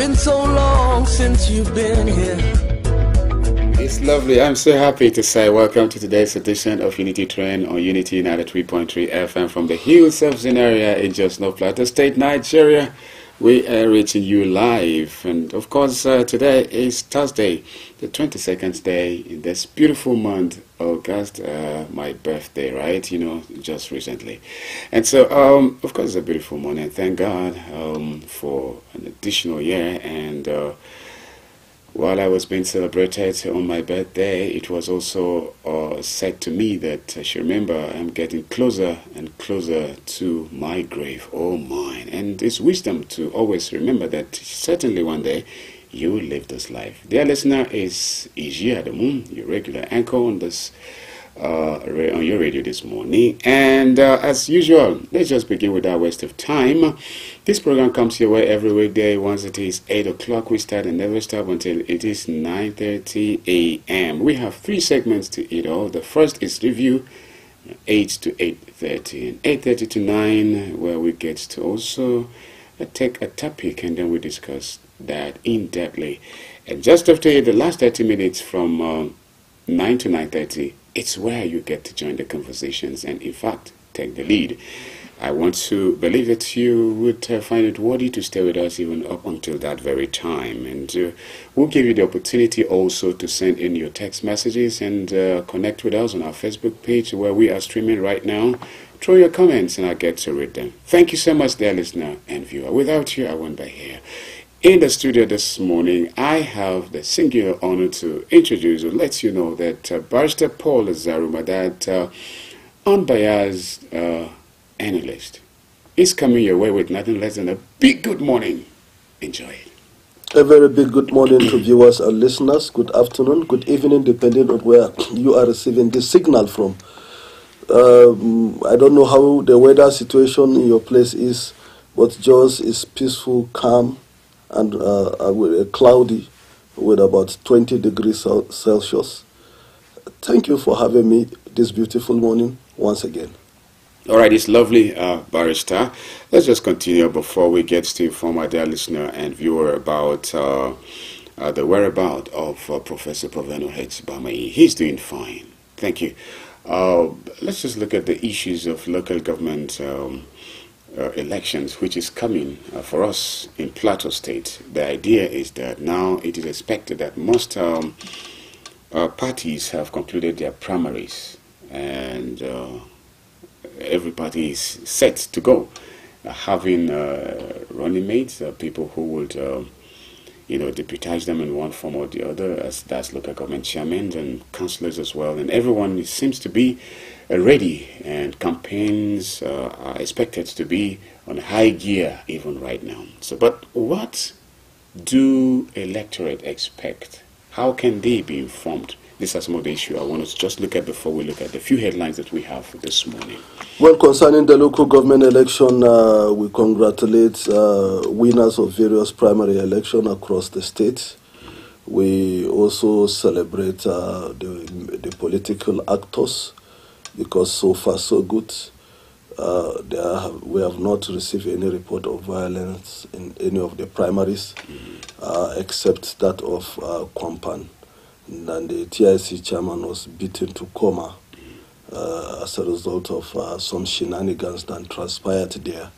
been so long since you've been here. It's lovely. I'm so happy to say welcome to today's edition of Unity Train on Unity 93.3 FM from the hills of ZINARIYA in Jos North Plateau State, Nigeria. We are reaching you live, and of course today is Thursday, the 22nd day in this beautiful month, August, my birthday, right, just recently. And so of course it's a beautiful morning. Thank God for an additional year. And while I was being celebrated on my birthday, it was also said to me that I should remember I'm getting closer and closer to my grave, oh mine. And it's wisdom to always remember that certainly one day you will live this life. Dear listener, is Adamu, your regular anchor on this on your radio this morning. And as usual, let's just begin without waste of time. This program comes your way every weekday. Once it is 8 o'clock, we start and never stop until it is 9:30 a.m. We have three segments to it all. The first is review, 8 to 8:30, and 8:30 to 9, where we get to also take a topic and then we discuss that in-depthly. And just after the last 30 minutes from 9 to 9:30, it's where you get to join the conversations and, in fact, take the lead. I want to believe that you would find it worthy to stay with us even up until that very time. And we'll give you the opportunity also to send in your text messages and connect with us on our Facebook page where we are streaming right now. Throw your comments and I'll get to read them. Thank you so much, dear listener and viewer. Without you, I won't be here. In the studio this morning, I have the singular honor to introduce and let you know that Barrister Paul Zaruma, that unbiased analyst, is coming your way with nothing less than a big good morning. Enjoy it. A very big good morning to viewers and listeners. Good afternoon, good evening, depending on where you are receiving this signal from. I don't know how the weather situation in your place is, but Jos is peaceful, calm, and cloudy with about 20 degrees Celsius. Thank you for having me this beautiful morning once again. All right, it's lovely, Barrister. Let's just continue before we get to inform our dear listener and viewer about the whereabouts of Professor Proveno H. Bamai. He's doing fine. Thank you. Let's just look at the issues of local government elections, which is coming for us in Plateau State. The idea is that now it is expected that most parties have concluded their primaries, and every party is set to go, having running mates, people who would deputize them in one form or the other, as that's local government chairmen and councillors as well, and everyone seems to be ready, and campaigns are expected to be on high gear even right now. So, but what do electorate expect? How can they be informed? These are some of the issues I want to just look at before we look at the few headlines that we have for this morning. Well, concerning the local government election, we congratulate winners of various primary elections across the state. We also celebrate the political actors, because so far so good. We have not received any report of violence in any of the primaries, except that of Kwampan. And the TIC chairman was beaten to coma as a result of some shenanigans that transpired there.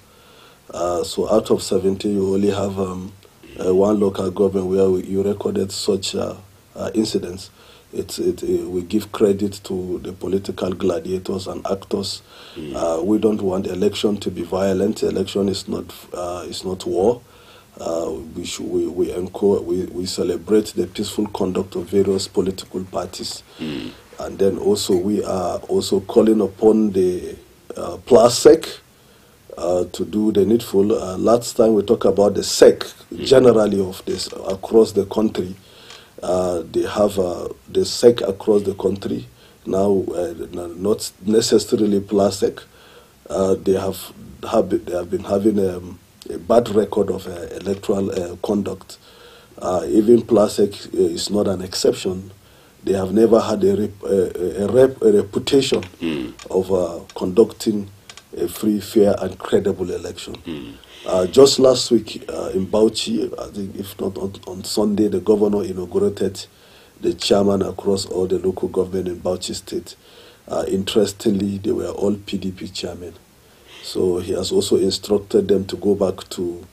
So out of 70, you only have one local government where you recorded such incidents. We give credit to the political gladiators and actors. We don't want election to be violent. Election is not war. We celebrate the peaceful conduct of various political parties, and then also we are also calling upon the PLASEC to do the needful. Last time we talked about the SEC generally of this across the country. They have the SEC across the country now, not necessarily PLASEC. They have been having a bad record of electoral conduct. Even PLASEC is not an exception. They have never had a reputation of conducting a free, fair, and credible election. Just last week in Bauchi, I think if not on Sunday, the governor inaugurated the chairman across all the local government in Bauchi State. Interestingly, they were all PDP chairmen. So he has also instructed them to go back to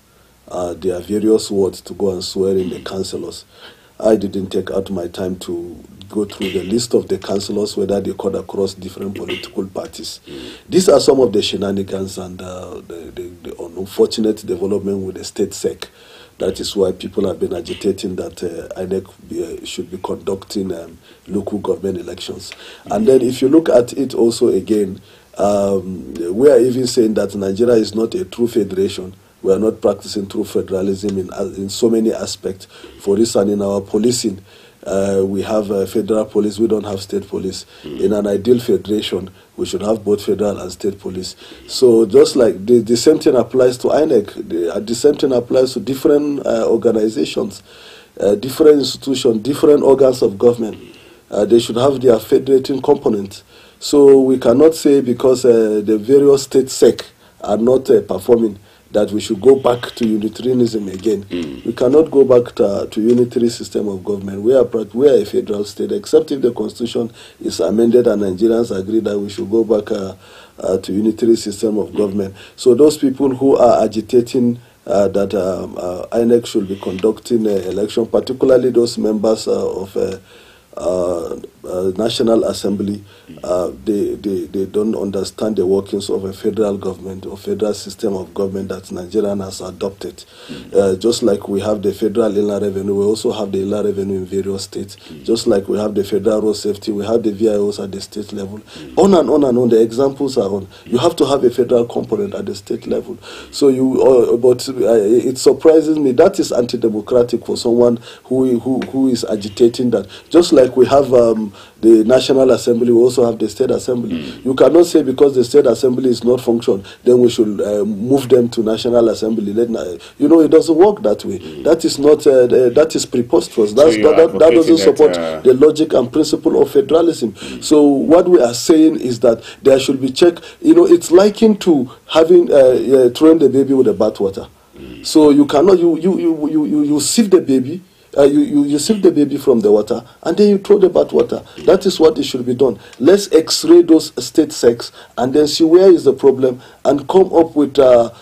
their various wards to go and swear in the councillors. I didn't take out my time to go through the list of the councillors, whether they cut across different political parties. These are some of the shenanigans and the unfortunate development with the state sec. That is why people have been agitating that INEC should be conducting local government elections. And then if you look at it also again, we are even saying that Nigeria is not a true federation. We are not practicing true federalism in so many aspects. For instance, in our policing, we have federal police, we don't have state police. In an ideal federation, we should have both federal and state police. So just like the same thing applies to INEC, the same thing applies to different organizations, different institutions, different organs of government. They should have their federating component. So we cannot say because the various state sec are not performing that we should go back to Unitarianism again. We cannot go back to unitary system of government. We are a federal state, except if the constitution is amended and Nigerians agree that we should go back to unitary system of government. So those people who are agitating that INEC should be conducting an election, particularly those members of National Assembly, they don't understand the workings of a federal government or federal system of government that Nigeria has adopted. Just like we have the federal inland revenue, we also have the inland revenue in various states. Just like we have the federal road safety, we have the VIOs at the state level. On and on and on, the examples are on. You have to have a federal component at the state level. So but it surprises me. That is anti-democratic for someone who is agitating that. Just like we have the National Assembly, we also have the State Assembly. You cannot say because the State Assembly is not functioning, then we should move them to National Assembly. It doesn't work that way. That is not. That is preposterous. That doesn't support the logic and principle of federalism. So what we are saying is that there should be check. It's likened to having throwing the baby with the bathwater. So you cannot. You sieve the baby. You sieve the baby from the water and then you throw the bath water. That is what it should be done. Let's x-ray those state secs and then see where is the problem and come up with a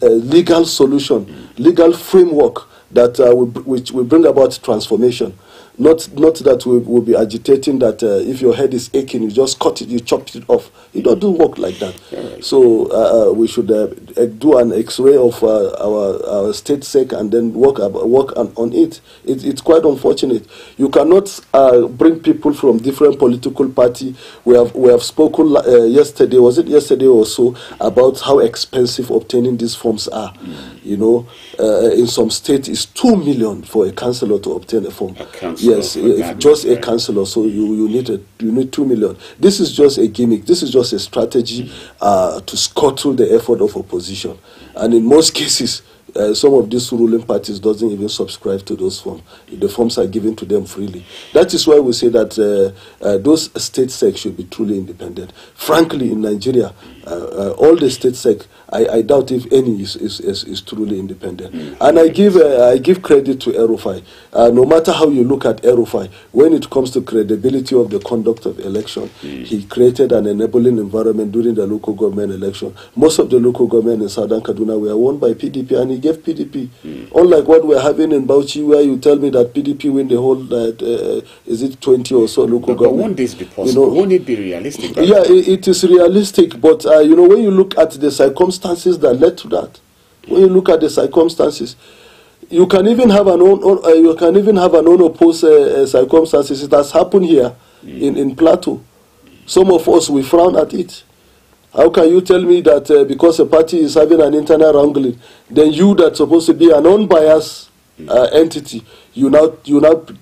legal solution, legal framework that which will bring about transformation. Not that we will be agitating that if your head is aching, you just cut it, you chop it off. It doesn't work like that. Right. So we should do an X-ray of our state sec and then work on it. It's quite unfortunate. You cannot bring people from different political party. We have spoken yesterday. Was it yesterday or so about how expensive obtaining these forms are? In some states it's 2 million for a councillor to obtain a form. Yes, just a councillor. So you need 2 million. This is just a gimmick. This is just a strategy to scuttle the effort of opposition. And in most cases, some of these ruling parties doesn't even subscribe to those forms. The forms are given to them freely. That is why we say that those state sec should be truly independent. Frankly, in Nigeria, all the state sec, I doubt if any is truly independent. And I give credit to Erufai. No matter how you look at Erufai, when it comes to credibility of the conduct of election, he created an enabling environment during the local government election. Most of the local government in Southern Kaduna were won by PDP, and he gave PDP. Unlike what we're having in Bauchi, where you tell me that PDP win the whole, is it 20 or so local government? Won't this be possible? Won't it be realistic? Yeah, it is realistic, but when you look at the circumstances that led to that, when you look at the circumstances, you can even have an unopposed circumstances. It has happened here in Plateau. Some of us, we frown at it. How can you tell me that because a party is having an internal wrangling, then you that's supposed to be an unbiased entity, you now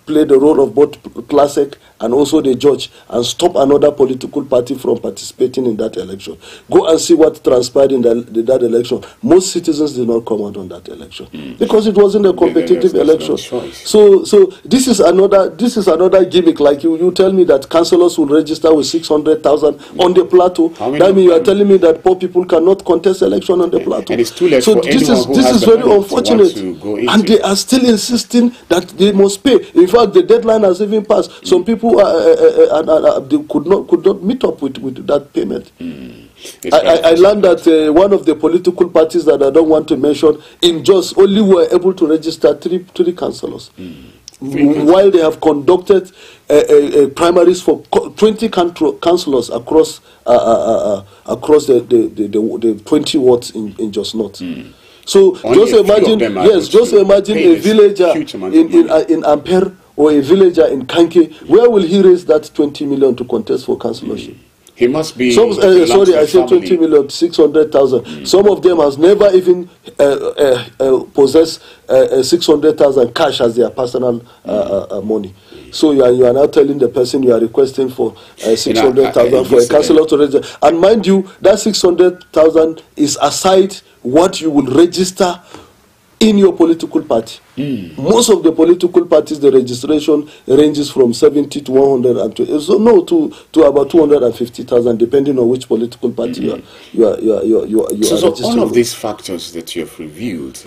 play the role of both classic and also the judge, and stop another political party from participating in that election. Go and see what transpired in that election. Most citizens did not come out on that election because it wasn't a competitive election. So this is another gimmick. Like you tell me that councillors will register with 600,000 on the plateau. That means you are telling me that poor people cannot contest election on the plateau. And it's too late so for this is very unfortunate, and they are still insisting that they must pay. In fact, the deadline has even passed. Some people they could not meet up with that payment. I learned that one of the political parties that I don't want to mention in Jos only were able to register three councillors, while they have conducted primaries for 20 councillors across the 20 wards in Jos North. So just imagine a villager in Ampere or a villager in Kanke. Where will he raise that 20 million to contest for councillorship? He must be. Sorry, I said 20 million, 600,000. Some of them has never even possessed 600,000 cash as their personal money. So you are now telling the person you are requesting for 600,000 for a councillor to register. And mind you, that 600,000 is aside what you will register in your political party. Most of the political parties, the registration ranges from 70 to 120. So no, to about 250,000, depending on which political party you are So all of these factors that you have reviewed,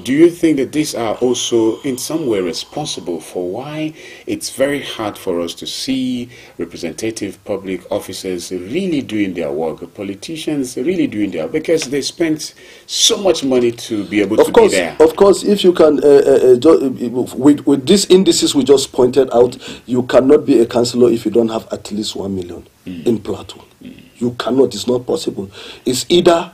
do you think that these are also in some way responsible for why it's very hard for us to see representative public officers really doing their work, politicians really doing their work, because they spent so much money to be able to be there? Of course, if you can, with these indices we just pointed out, you cannot be a councillor if you don't have at least 1 million in Plateau. You cannot, it's not possible. It's either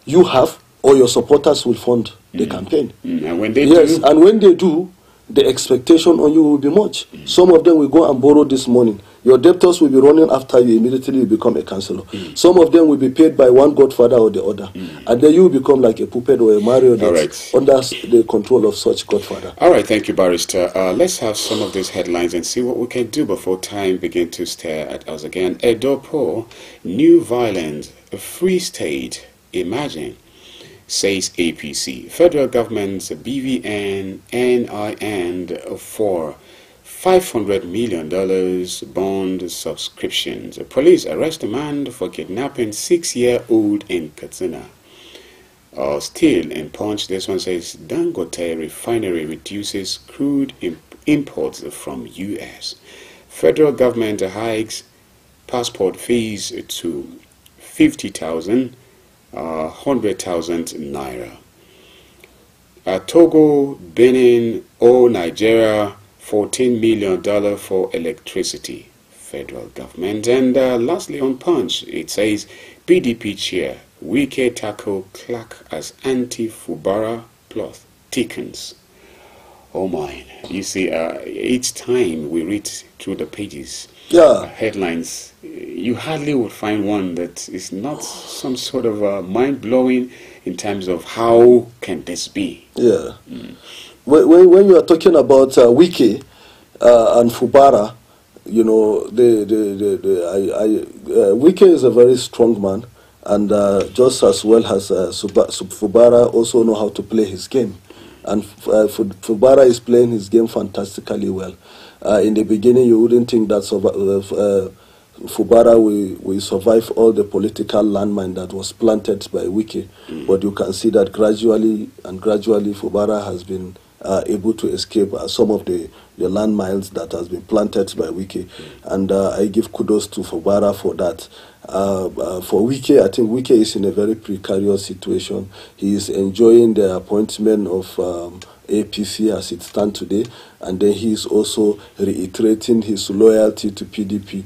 you have or your supporters will fund the campaign. And when they do, and when they do, the expectation on you will be much. Some of them will go and borrow this morning. Your debtors will be running after you immediately you become a councillor. Some of them will be paid by one godfather or the other. And then you will become like a puppet or a marionette under the control of such godfather. All right, thank you, Barrister. Let's have some of these headlines and see what we can do before time begins to stare at us again. Edopo, new violence, a free state, imagine, says APC. Federal government's BVN, NIN for $500 million bond subscriptions. Police arrest a man for kidnapping 6-year-old in Katsina. Still in Punch, this one says Dangote refinery reduces crude imports from U.S. Federal government hikes passport fees to 50,000, 100,000 naira. Togo, Benin, or Nigeria, $14 million for electricity, federal government. And lastly on Punch, it says PDP chair, Wike tackle Clark as anti-Fubara plot thickens. Oh my, you see, each time we read through the pages, headlines, you hardly would find one that is not some sort of mind-blowing in terms of how can this be. When you are talking about Wike and Fubara, you know, Wike is a very strong man, and just as well as Fubara also know how to play his game. And Fubara is playing his game fantastically well. In the beginning, you wouldn't think that Fubara will survive all the political landmine that was planted by Wike, but you can see that gradually Fubara has been able to escape some of the landmines that has been planted by Wike, and I give kudos to Fubara for that. For Wike, I think Wike is in a very precarious situation. He is enjoying the appointment of APC as it stands today, and then he is also reiterating his loyalty to PDP.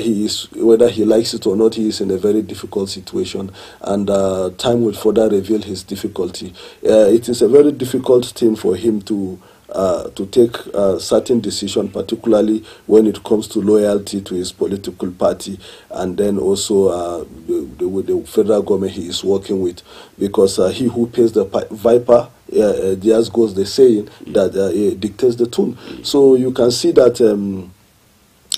He is, whether he likes it or not, he is in a very difficult situation, and time will further reveal his difficulty. It is a very difficult thing for him to take certain decision, particularly when it comes to loyalty to his political party, and then also the federal government he is working with, because he who pays the viper There's goes the saying that it dictates the tune. So you can see that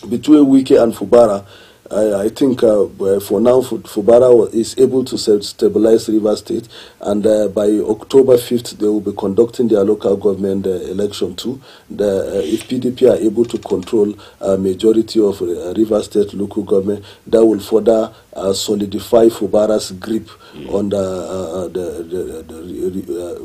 between Wike and Fubara, I think for now Fubara is able to stabilize Rivers State, and by October 5th they will be conducting their local government election too. If PDP are able to control a majority of Rivers State local government, that will further solidify Fubara's grip on the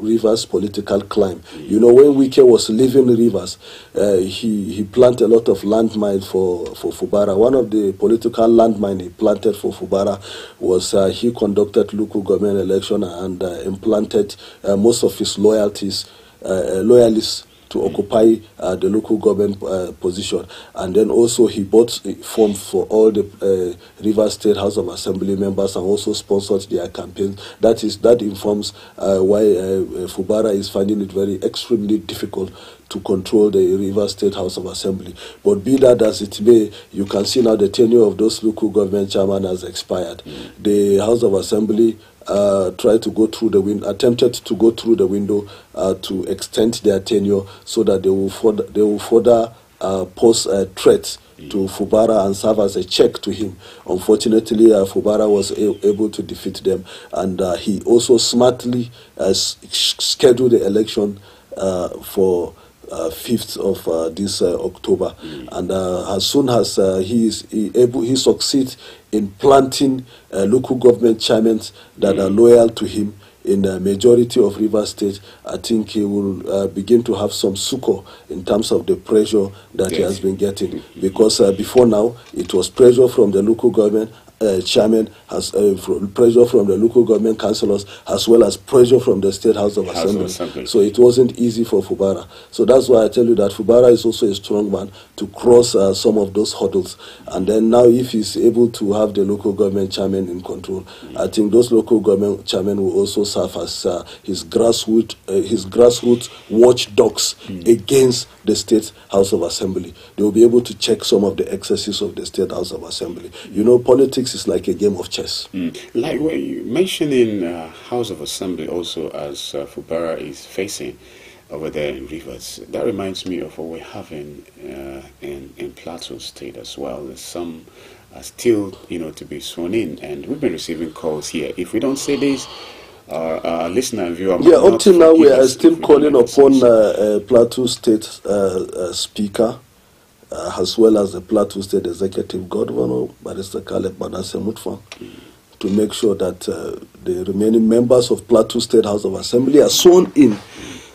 Rivers political climb. You know, when Wike was leaving Rivers, he planted a lot of landmines for Fubara. One of the political landmine he planted for Fubara was he conducted local government election and implanted most of his loyalists to occupy the local government position, and then also he bought forms for all the Rivers State House of Assembly members and also sponsored their campaigns. That informs why Fubara is finding it extremely difficult to control the Rivers State House of Assembly. But be that as it may, you can see now the tenure of those local government chairmen has expired. The House of Assembly attempted to go through the window to extend their tenure so that they will further pose a threat to Fubara and serve as a check to him. Unfortunately, Fubara was able to defeat them, and he also smartly scheduled the election for 5th of this October, and as soon as he succeeds in planting local government chairmen that are loyal to him in the majority of Rivers State, I think he will begin to have some succor in terms of the pressure that he has been getting. Because before now, it was pressure from the local government chairman, pressure from the local government councillors, as well as pressure from the State House of Assembly. So it wasn't easy for Fubara. So that's why I tell you that Fubara is also a strong man to cross some of those hurdles. And then now, if he's able to have the local government chairman in control, I think those local government chairmen will also serve as his grassroots watchdogs against the State House of Assembly. They will be able to check some of the excesses of the State House of Assembly. You know, politics is like a game of chess. Like what you mentioning House of Assembly also, as Fubara is facing over there in Rivers. That reminds me of what we're having in Plateau State as well. There's some still, to be sworn in, and we've been receiving calls here. If we don't say this, our listener and viewer, up till now we are still calling upon Plateau State Speaker, as well as the Plateau State Executive Governor, Barrister Caleb Manasseh Mutfwang, to make sure that the remaining members of Plateau State House of Assembly are sworn in,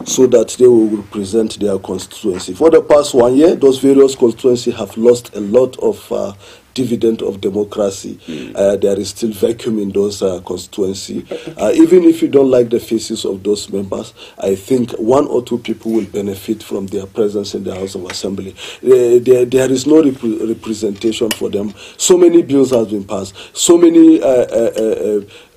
so that they will represent their constituency. For the past 1 year, those various constituencies have lost a lot of dividend of democracy. There is still vacuum in those constituencies. Even if you don't like the faces of those members, I think 1 or 2 people will benefit from their presence in the House of Assembly. There is no representation for them. So many bills have been passed. So many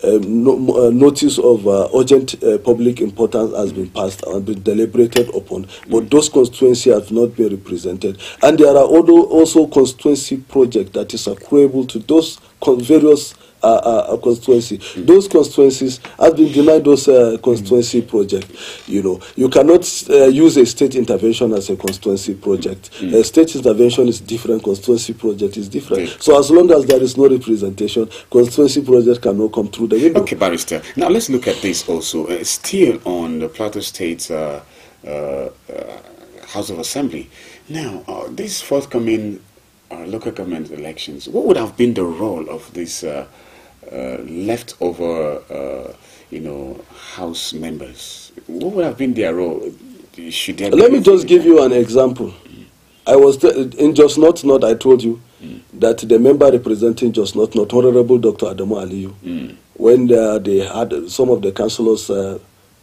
notice of urgent public importance has been passed and been deliberated upon, but those constituencies have not been represented. And there are also constituency projects that is accruable to those various constituencies. Those constituencies have been denied those constituency projects. You cannot use a state intervention as a constituency project. A state intervention is different, constituency project is different. So as long as there is no representation, constituency project cannot come through the window. Okay, Barrister. Now let's look at this also. Still on the Plateau State House of Assembly. Now, this forthcoming local government elections, what would have been the role of this leftover, House members? What would have been their role? Let me just give you an example. I was in Jos North, I told you that the member representing Jos North, Honorable Dr. Adamu Aliyu, when they had some of the councillors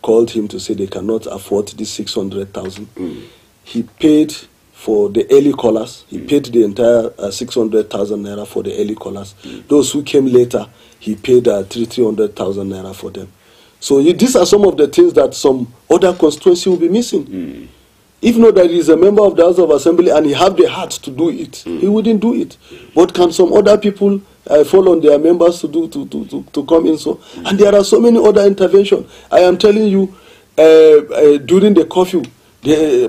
called him to say they cannot afford this 600,000, he paid for the early callers. He paid the entire 600,000 naira for the early callers. Those who came later, he paid 300,000 naira for them. So these are some of the things that some other constituency will be missing. If not that he is a member of the House of Assembly and he have the heart to do it, he wouldn't do it. But can some other people fall on their members to come in? So, and there are so many other interventions. I am telling you, during the curfew,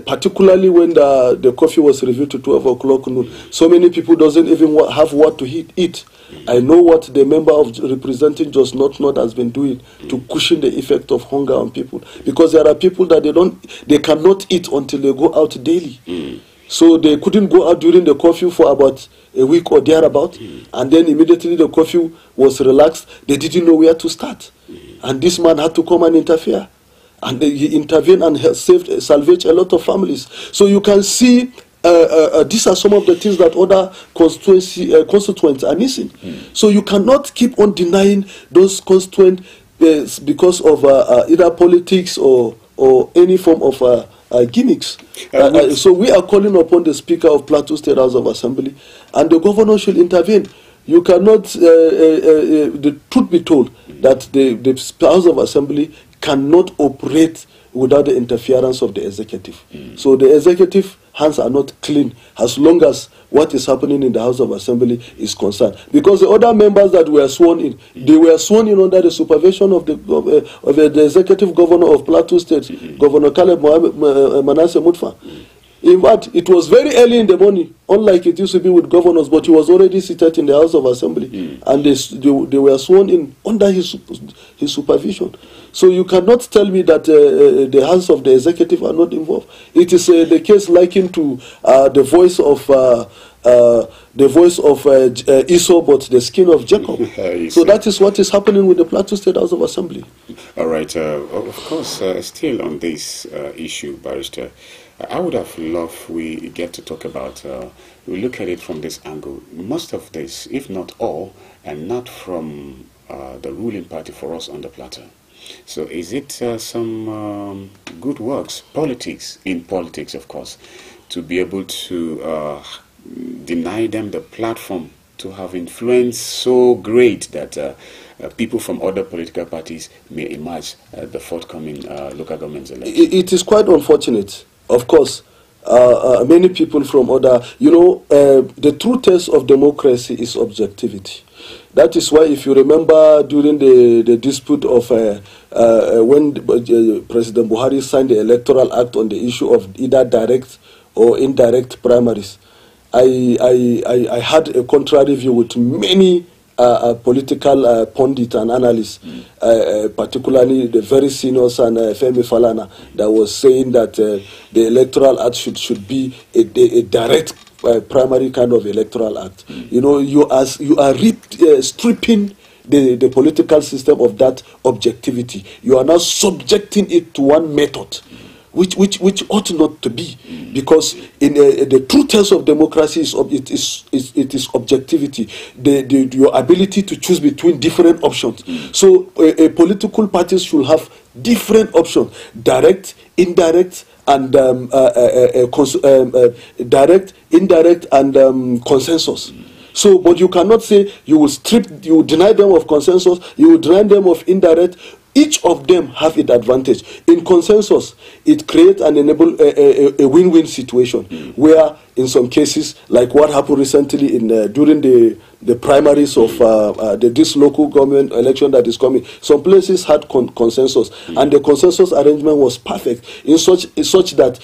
particularly when the curfew was reviewed to 12 o'clock noon, so many people doesn't even have what to eat. I know what the member of representing Just North has been doing to cushion the effect of hunger on people, because there are people that they cannot eat until they go out daily. So they couldn't go out during the curfew for about a week or thereabout, and then immediately the curfew was relaxed. They didn't know where to start, and this man had to come and interfere, and he intervened and salvaged a lot of families. So you can see these are some of the things that other constituents are missing. So you cannot keep on denying those constituents because of either politics or any form of gimmicks. So we are calling upon the Speaker of Plateau State House of Assembly, and the governor should intervene. You cannot, the truth be told, that the House of Assembly cannot operate without the interference of the executive. So the executive hands are not clean as long as what is happening in the House of Assembly is concerned. Because the other members that were sworn in, they were sworn in under the supervision of the executive governor of Plateau State, Governor Caleb Manasseh Mutfa. In fact, it was very early in the morning, unlike it used to be with governors, but he was already seated in the House of Assembly, and they were sworn in under his supervision. So you cannot tell me that the hands of the executive are not involved. It is the case likened to the voice of Esau, but the skin of Jacob. So that is what is happening with the Plateau State House of Assembly. All right. Of course, still on this issue, Barrister, I would have loved we get to talk about, we look at it from this angle. Most of this, if not all, and not from the ruling party for us on the plateau. So is it some good works, in politics, of course, to be able to deny them the platform to have influence so great that people from other political parties may emerge at the forthcoming local government election? It is quite unfortunate. Of course, many people from other, the true test of democracy is objectivity. That is why, if you remember, during the dispute of when President Buhari signed the Electoral Act on the issue of either direct or indirect primaries, I had a contrary view with many political pundits and analysts, particularly the very seniors and Femi Falana, that was saying that the Electoral Act should be a direct primary kind of Electoral Act. You are stripping the political system of that objectivity. You are now subjecting it to one method, which ought not to be, because in the true test of democracy is objectivity, your ability to choose between different options. So a political parties should have different options: direct, indirect, and direct, indirect, and consensus. So, but you cannot say you will deny them of consensus, you will deny them of indirect. Each of them have its advantage. In consensus, it creates and enables a win-win situation, where in some cases, like what happened recently during the primaries of this local government election that is coming, some places had consensus, and the consensus arrangement was perfect in such that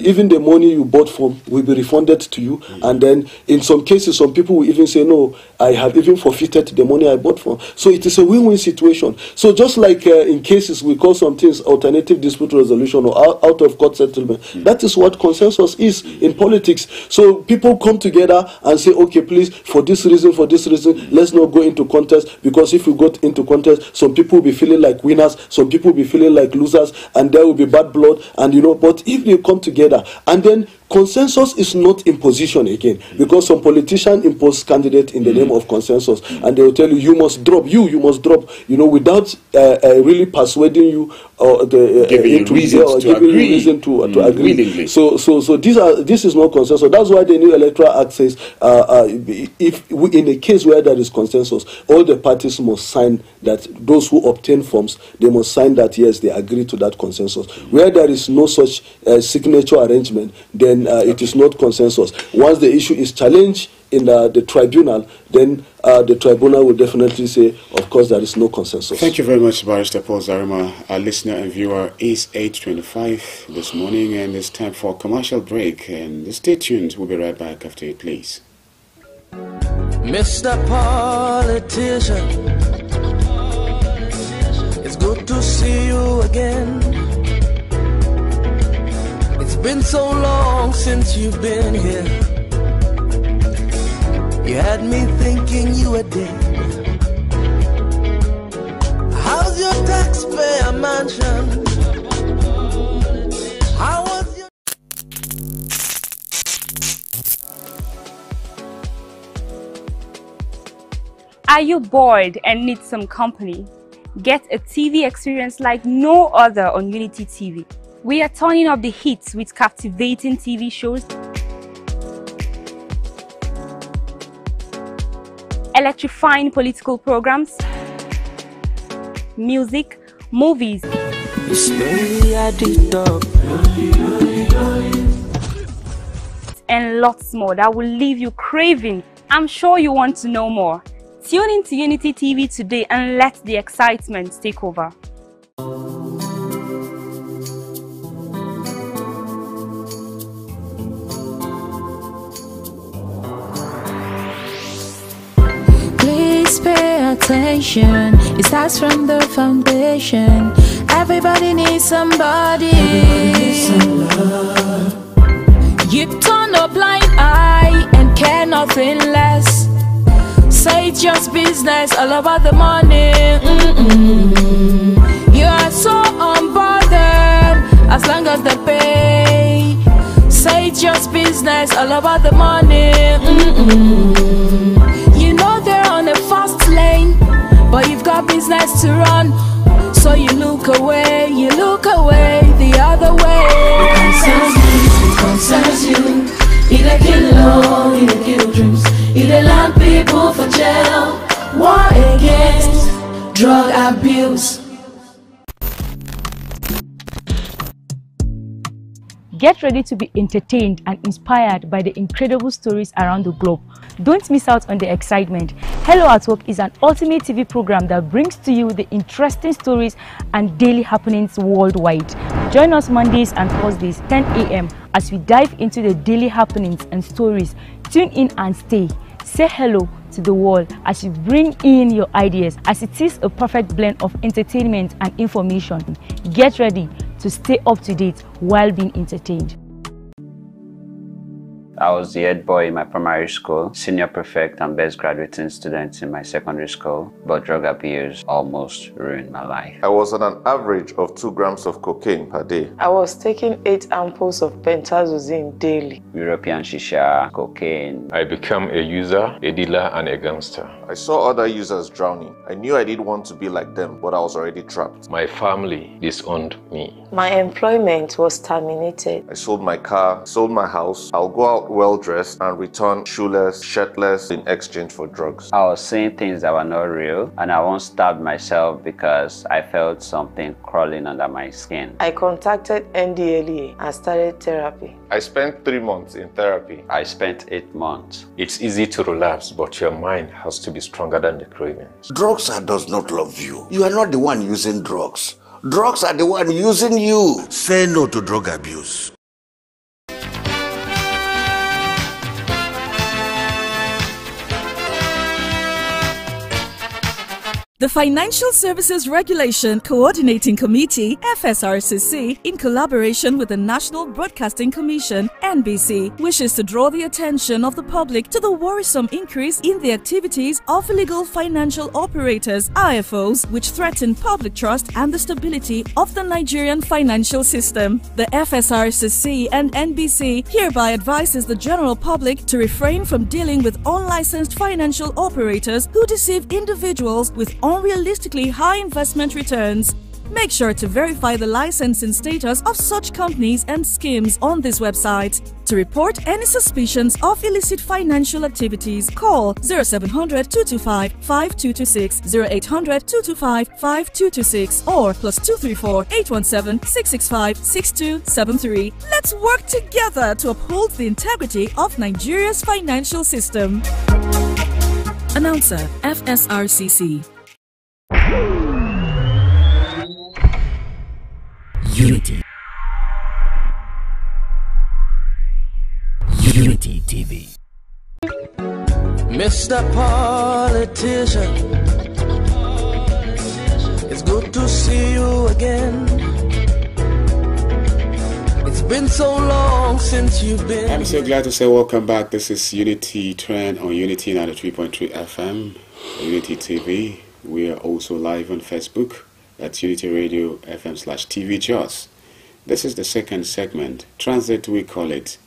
even the money you bought from will be refunded to you, and then in some cases, some people will even say, no, I have even forfeited the money I bought from. So it is a win-win situation. So just like in cases we call some things alternative dispute resolution or out-of-court settlement, that is what consensus is in politics. So people come together and say, okay, please, for this reason, let's not go into contest, because if we go into contest, some people will be feeling like winners, some people will be feeling like losers, and there will be bad blood, and but if they come together, and then consensus is not imposition again, because some politicians impose candidates in the name of consensus, and they will tell you, you must drop, without really persuading you or giving you reason to agree. Willingly. So this is not consensus. That's why the new Electoral Act says in a case where there is consensus, all the parties must sign that. Those who obtain forms, they must sign that yes, they agree to that consensus. Where there is no such signature arrangement, then then it is not consensus. Once the issue is challenged in the tribunal, then the tribunal will definitely say, of course, there is no consensus. Thank you very much, Barrister Paul Zarima. Our listener and viewer is 8:25 this morning, and it's time for a commercial break. And stay tuned. We'll be right back after it, please. Mr. Politician, it's good to see you again. It's been so long since you've been here. You had me thinking you were dead. How's your taxpayer mansion? How was your... Are you bored and need some company? Get a TV experience like no other on Unity TV. We are turning up the hits with captivating TV shows, electrifying political programs, music, movies, and lots more that will leave you craving. I'm sure you want to know more. Tune in to Unity TV today and let the excitement take over. Please pay attention, it starts from the foundation. Everybody needs somebody. You turn a blind eye and care nothing less. Say it's just business, all about the money. You are so unbothered as long as they pay. Say it's just business, all about the money. You know they're on a fast lane, but you've got business to run. So you look away the other way. It concerns you. It a kill law, it a kill dreams. It a land people for jail. War against drug abuse. Get ready to be entertained and inspired by the incredible stories around the globe. Don't miss out on the excitement. Hello at Work is an ultimate TV program that brings to you the interesting stories and daily happenings worldwide. Join us Mondays and Thursdays, 10 a.m. as we dive into the daily happenings and stories. Tune in and stay. Say hello to the world as you bring in your ideas, as it is a perfect blend of entertainment and information. Get ready to stay up to date while being entertained. I was the head boy in my primary school, senior prefect and best graduating student in my secondary school, but drug abuse almost ruined my life. I was on an average of 2 grams of cocaine per day. I was taking 8 ampoules of pentazosine daily. European shisha, cocaine. I became a user, a dealer, and a gangster. I saw other users drowning. I knew I didn't want to be like them, but I was already trapped. My family disowned me. My employment was terminated. I sold my car, sold my house. I'll go out well-dressed and return shoeless, shirtless in exchange for drugs. I was saying things that were not real, and I once stabbed myself because I felt something crawling under my skin. I contacted NDLEA and started therapy. I spent 3 months in therapy. I spent 8 months. It's easy to relapse, but your mind has to be stronger than the cravings. Drugs does not love you. You are not the one using drugs. Drugs are the one using you. Say no to drug abuse. The Financial Services Regulation Coordinating Committee, FSRCC, in collaboration with the National Broadcasting Commission, NBC, wishes to draw the attention of the public to the worrisome increase in the activities of illegal financial operators, IFOs, which threaten public trust and the stability of the Nigerian financial system. The FSRCC and NBC hereby advises the general public to refrain from dealing with unlicensed financial operators who deceive individuals with unrealistically high investment returns. Make sure to verify the licensing status of such companies and schemes on this website. To report any suspicions of illicit financial activities, call 0700 225 5226, 0800 225 5226, or +234 817 665 6273. Let's work together to uphold the integrity of Nigeria's financial system. Announcer, FSRCC. Unity. Unity TV. Mr. Politician, it's good to see you again. It's been so long since you've been. I'm so glad to say welcome back. This is Unity Trend on Unity 93.3 FM, Unity TV. We are also live on Facebook. That's Unity Radio FM/TV Jaws. This is the second segment, Transit we call it,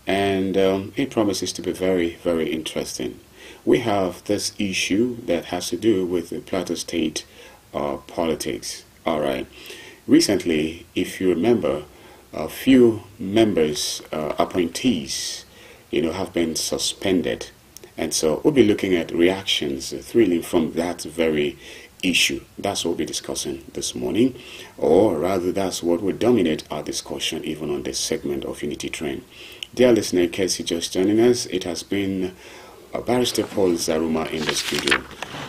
and it promises to be very, very interesting. We have this issue that has to do with the Plateau State politics. All right. Recently, if you remember, a few members, appointees, have been suspended, and so we'll be looking at reactions thrilling from that very issue. That's what we'll be discussing this morning, or rather that's what will dominate our discussion even on this segment of Unity Train. Dear listener, in case you're just joining us, it has been Barrister Paul Zaruma in the studio,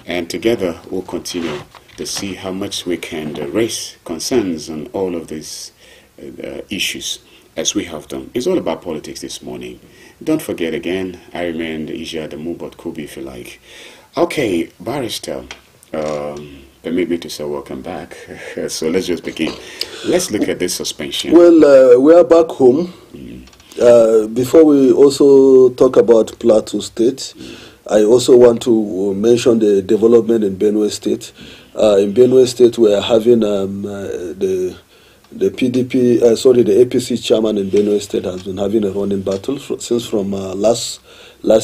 and together we'll continue to see how much we can raise concerns on all of these issues as we have done. It's all about politics this morning. Don't forget again, I remain Ija the Mubot Kubi if you like. Okay, Barrister, permit me to say welcome back. So let's just begin. Let's look at this suspension. Well, we are back home. Before we also talk about Plateau State, I also want to mention the development in Benue State. In Benue State, we are having the PDP, the APC chairman in Benue State has been having a running battle since from last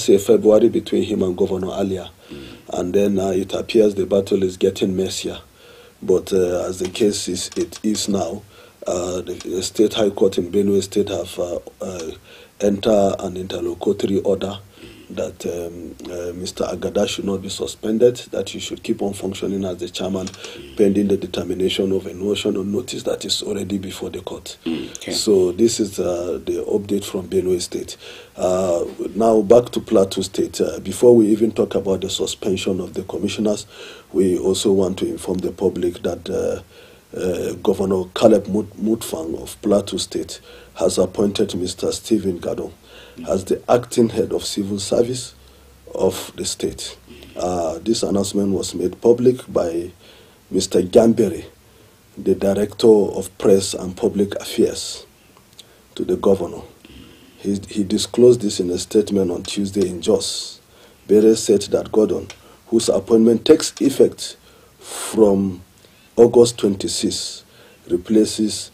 year, February, between him and Governor Alia. And then it appears the battle is getting messier. But as the case is now, the State High Court in Benue State have entered an interlocutory order that Mr. Agada should not be suspended, that he should keep on functioning as the chairman pending the determination of a motion on notice that is already before the court. Okay. So this is the update from Benue State. Now back to Plateau State. Before we even talk about the suspension of the commissioners, we also want to inform the public that Governor Caleb Mutfang of Plateau State has appointed Mr. Stephen Gado as the acting head of civil service of the state. This announcement was made public by Mr. Gambere, the Director of Press and Public Affairs, to the governor. He disclosed this in a statement on Tuesday in Jos. Bere said that Gordon, whose appointment takes effect from August 26, replaces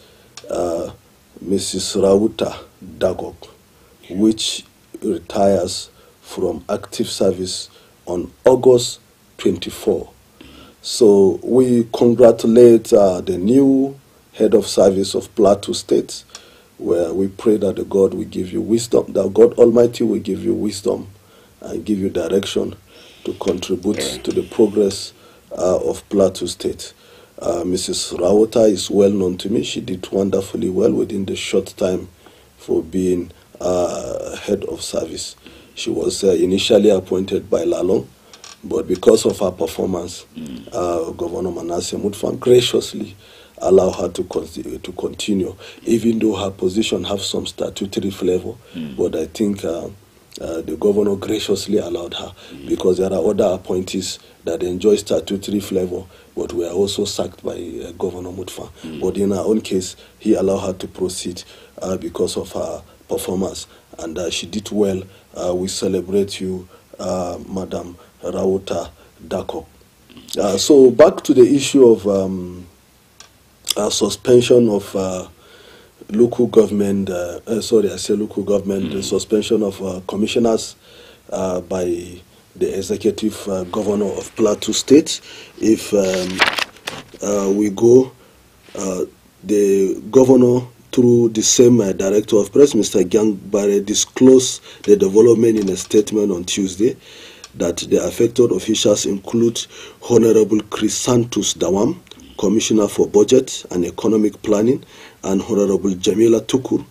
Mrs. Rauta Dagog, which retires from active service on August 24. So we congratulate the new head of service of Plateau State, where we pray that the God will give you wisdom, that God Almighty will give you wisdom and give you direction to contribute to the progress of Plateau State. Mrs. Rauta is well known to me. She did wonderfully well within the short time for being head of service. She was initially appointed by Lalong, but because of her performance, Governor Manasseh Mutfang graciously allowed her to continue, even though her position has some statutory flavor. But I think the governor graciously allowed her, because there are other appointees that enjoy statutory flavor, but were also sacked by Governor Mutfang. But in her own case, he allowed her to proceed because of her performance, and she did well. We celebrate you, Madam Rauta Dako. So back to the issue of suspension of local government, the suspension of commissioners by the executive governor of Plateau State. If we go the governor, through the same director of press, Mr. Gyang Bare, disclosed the development in a statement on Tuesday that the affected officials include Honorable Chrysanthus Dawam, Commissioner for Budget and Economic Planning, and Honorable Jamila Tukur,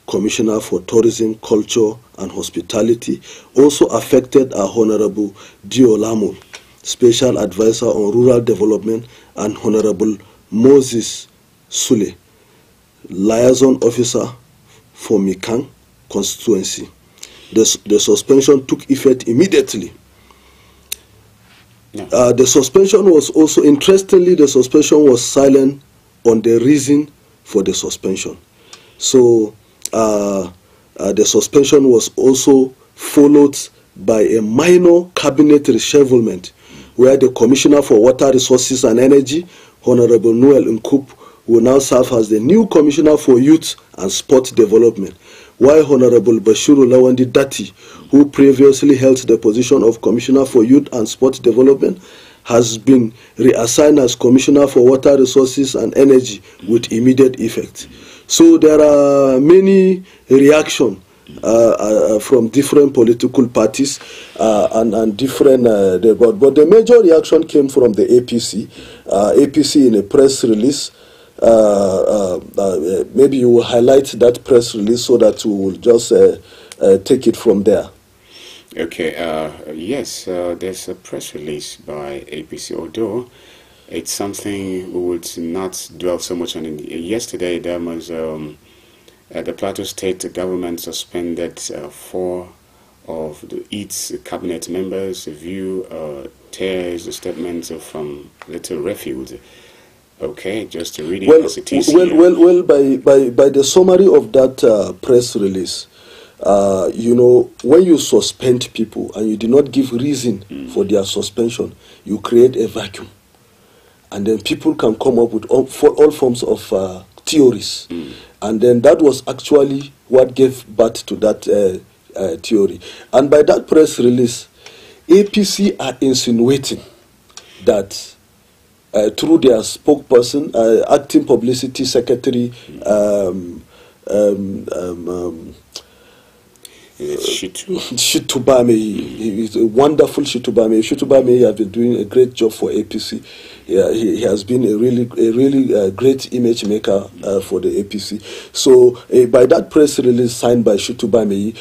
Commissioner for Tourism, Culture and Hospitality. Also affected are Honorable Dio Lamul, Special Advisor on Rural Development, and Honorable Moses Sule, Liaison Officer for Mikang constituency. The suspension took effect immediately. The suspension was also, interestingly, the suspension was silent on the reason for the suspension. So the suspension was also followed by a minor cabinet reshufflement, where the Commissioner for Water Resources and Energy, Honorable Noel Nkup, will now serve as the new Commissioner for Youth and Sport Development, while Honorable Bashiru Lawandi Dati, who previously held the position of Commissioner for Youth and Sport Development, has been reassigned as Commissioner for Water Resources and Energy with immediate effect. So there are many reactions from different political parties and different, but the major reaction came from the APC. APC in a press release, maybe you will highlight that press release so that we will just take it from there. Okay, yes, there's a press release by APC, although it's something we would not dwell so much on. Yesterday, there was the Plateau State government suspended 4 of its cabinet members. View tears the statements from Little Refuge. Okay, just to read it as it is. Well, by the summary of that press release, you know, when you suspend people and you do not give reason for their suspension, you create a vacuum. And then people can come up with all forms of theories. And then that was actually what gave birth to that theory. And by that press release, APC are insinuating that through their spokesperson, acting publicity secretary, Shitubame, he's a wonderful Shitubame. Shitubame has been doing a great job for APC. Yeah, he has been a really great image maker for the APC. So by that press release signed by Shitubame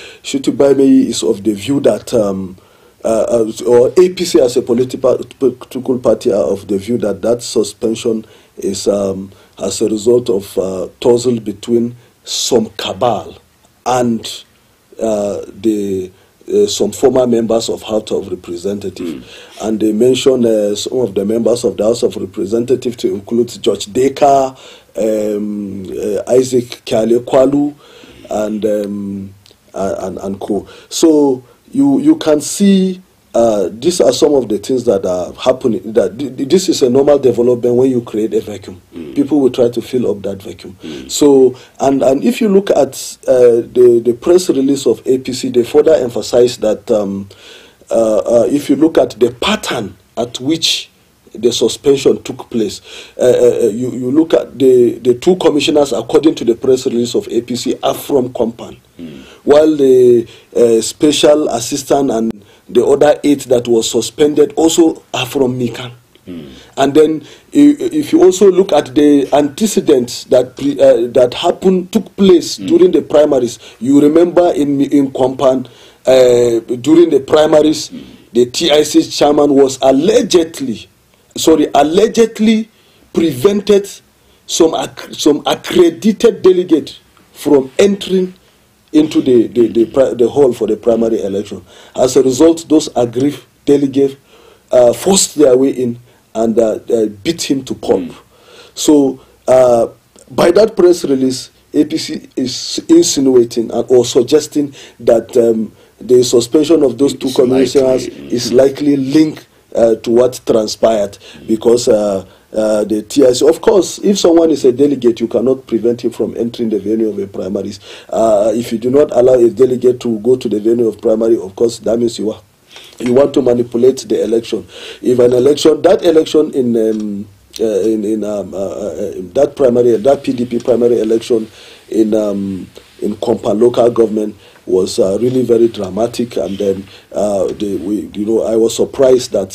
is of the view that or APC as a political party are of the view that that suspension is as a result of tussle between some cabal and some former members of House of Representatives. And they mentioned some of the members of the House of Representatives to include George Deka, Isaac Kyale Kwalu, and co. So you can see these are some of the things that are happening. That this is a normal development when you create a vacuum. People will try to fill up that vacuum. So, and if you look at the press release of APC, they further emphasize that if you look at the pattern at which the suspension took place, you look at the 2 commissioners, according to the press release of APC, are from Compan, while the special assistant and the other 8 that was suspended also are from Mikan. And then if you also look at the antecedents that took place during the primaries, you remember in Compan, during the primaries, the TIC chairman was allegedly prevented some accredited delegate from entering into the hall for the primary election. As a result, those aggrieved delegates forced their way in and beat him to pulp. So by that press release, APC is insinuating or suggesting that the suspension of those 2 commissioners is likely linked to what transpired, because the TIC, of course, if someone is a delegate, you cannot prevent him from entering the venue of a primaries. If you do not allow a delegate to go to the venue of primary, of course, that means you want to manipulate the election. If an election, that election in that PDP primary election in Kompan local government was really very dramatic, and then I was surprised that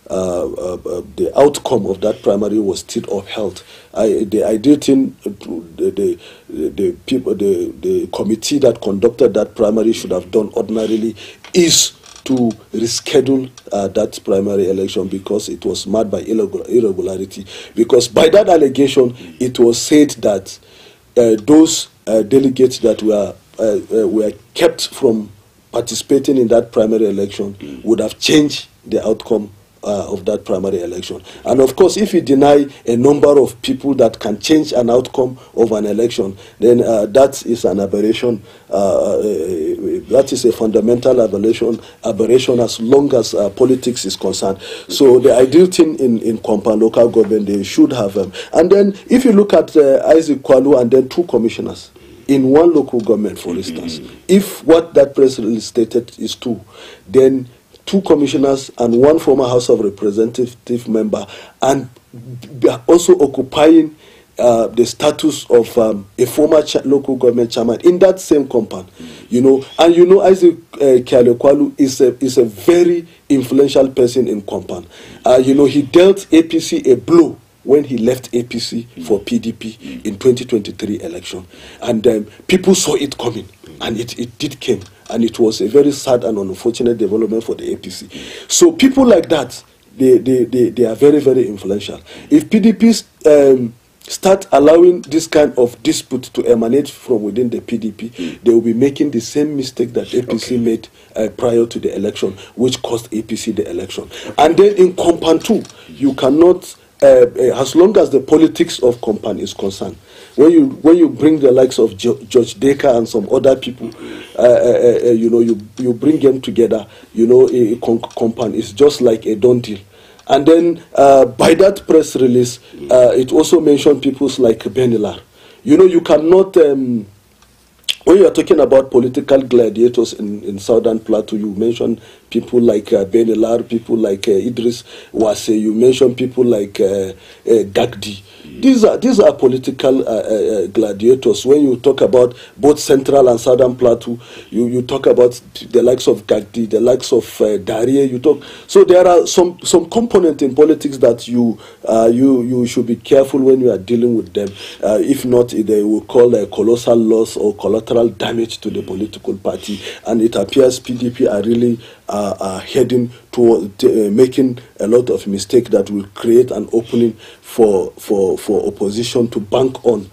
the outcome of that primary was still upheld. The ideal thing, the committee that conducted that primary should have done ordinarily is to reschedule that primary election, because it was marred by irregularity. Because by that allegation, it was said that those delegates that were kept from participating in that primary election would have changed the outcome of that primary election. And of course, if you deny a number of people that can change an outcome of an election, then that is an aberration. That is a fundamental aberration as long as politics is concerned. So the ideal thing in Kompan local government, they should have and then if you look at Isaac Kwalu and then 2 commissioners in one local government, for instance, if what that press release stated is true, then 2 commissioners and 1 former House of Representative member, and also occupying the status of a former local government chairman in that same compound, and Isaac Kwalu is a very influential person in compound. He dealt APC a blow when he left APC for PDP in 2023 election, and people saw it coming, and it did come. And it was a very sad and unfortunate development for the APC. So people like that, they are very, very influential. If PDP start allowing this kind of dispute to emanate from within the PDP, they will be making the same mistake that APC made prior to the election, which cost APC the election. And then in Kompan too, you cannot, as long as the politics of Kompan is concerned, when you bring the likes of George Deka and some other people, you bring them together, Kompan is just like a done deal. And then by that press release, it also mentioned people like Benilar. You cannot, when you are talking about political gladiators in Southern Plateau, you mention people like Benilar, people like Idris Wase, you mention people like Gagdi. These are political gladiators. When you talk about both Central and Southern Plateau, you talk about the likes of Gagdi, the likes of Darie. So there are some components in politics that you should be careful when you are dealing with them. If not, they will call a colossal loss or collateral damage to the political party. And it appears PDP are really heading toward making a lot of mistakes that will create an opening for opposition to bank on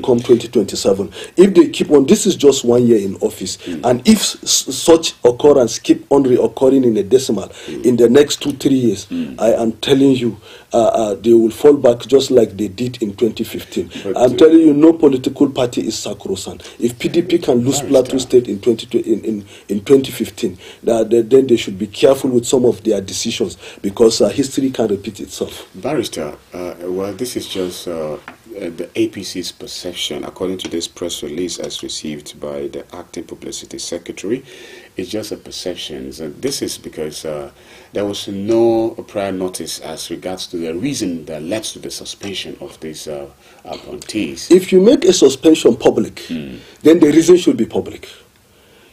come 2027. If they keep on, this is just 1 year in office, and if such occurrence keep on reoccurring in a decimal in the next 2-3 years, I am telling you, they will fall back just like they did in 2015. I'm telling you, no political party is sacrosanct. If PDP can lose Plateau State in 2015, then they should be careful with some of their decisions, because history can repeat itself. Barrister, well, this is just the APC's perception, according to this press release as received by the acting publicity secretary. It's just a perception. And this is because there was no prior notice as regards to the reason that led to the suspension of these appointees. If you make a suspension public, then the reason should be public.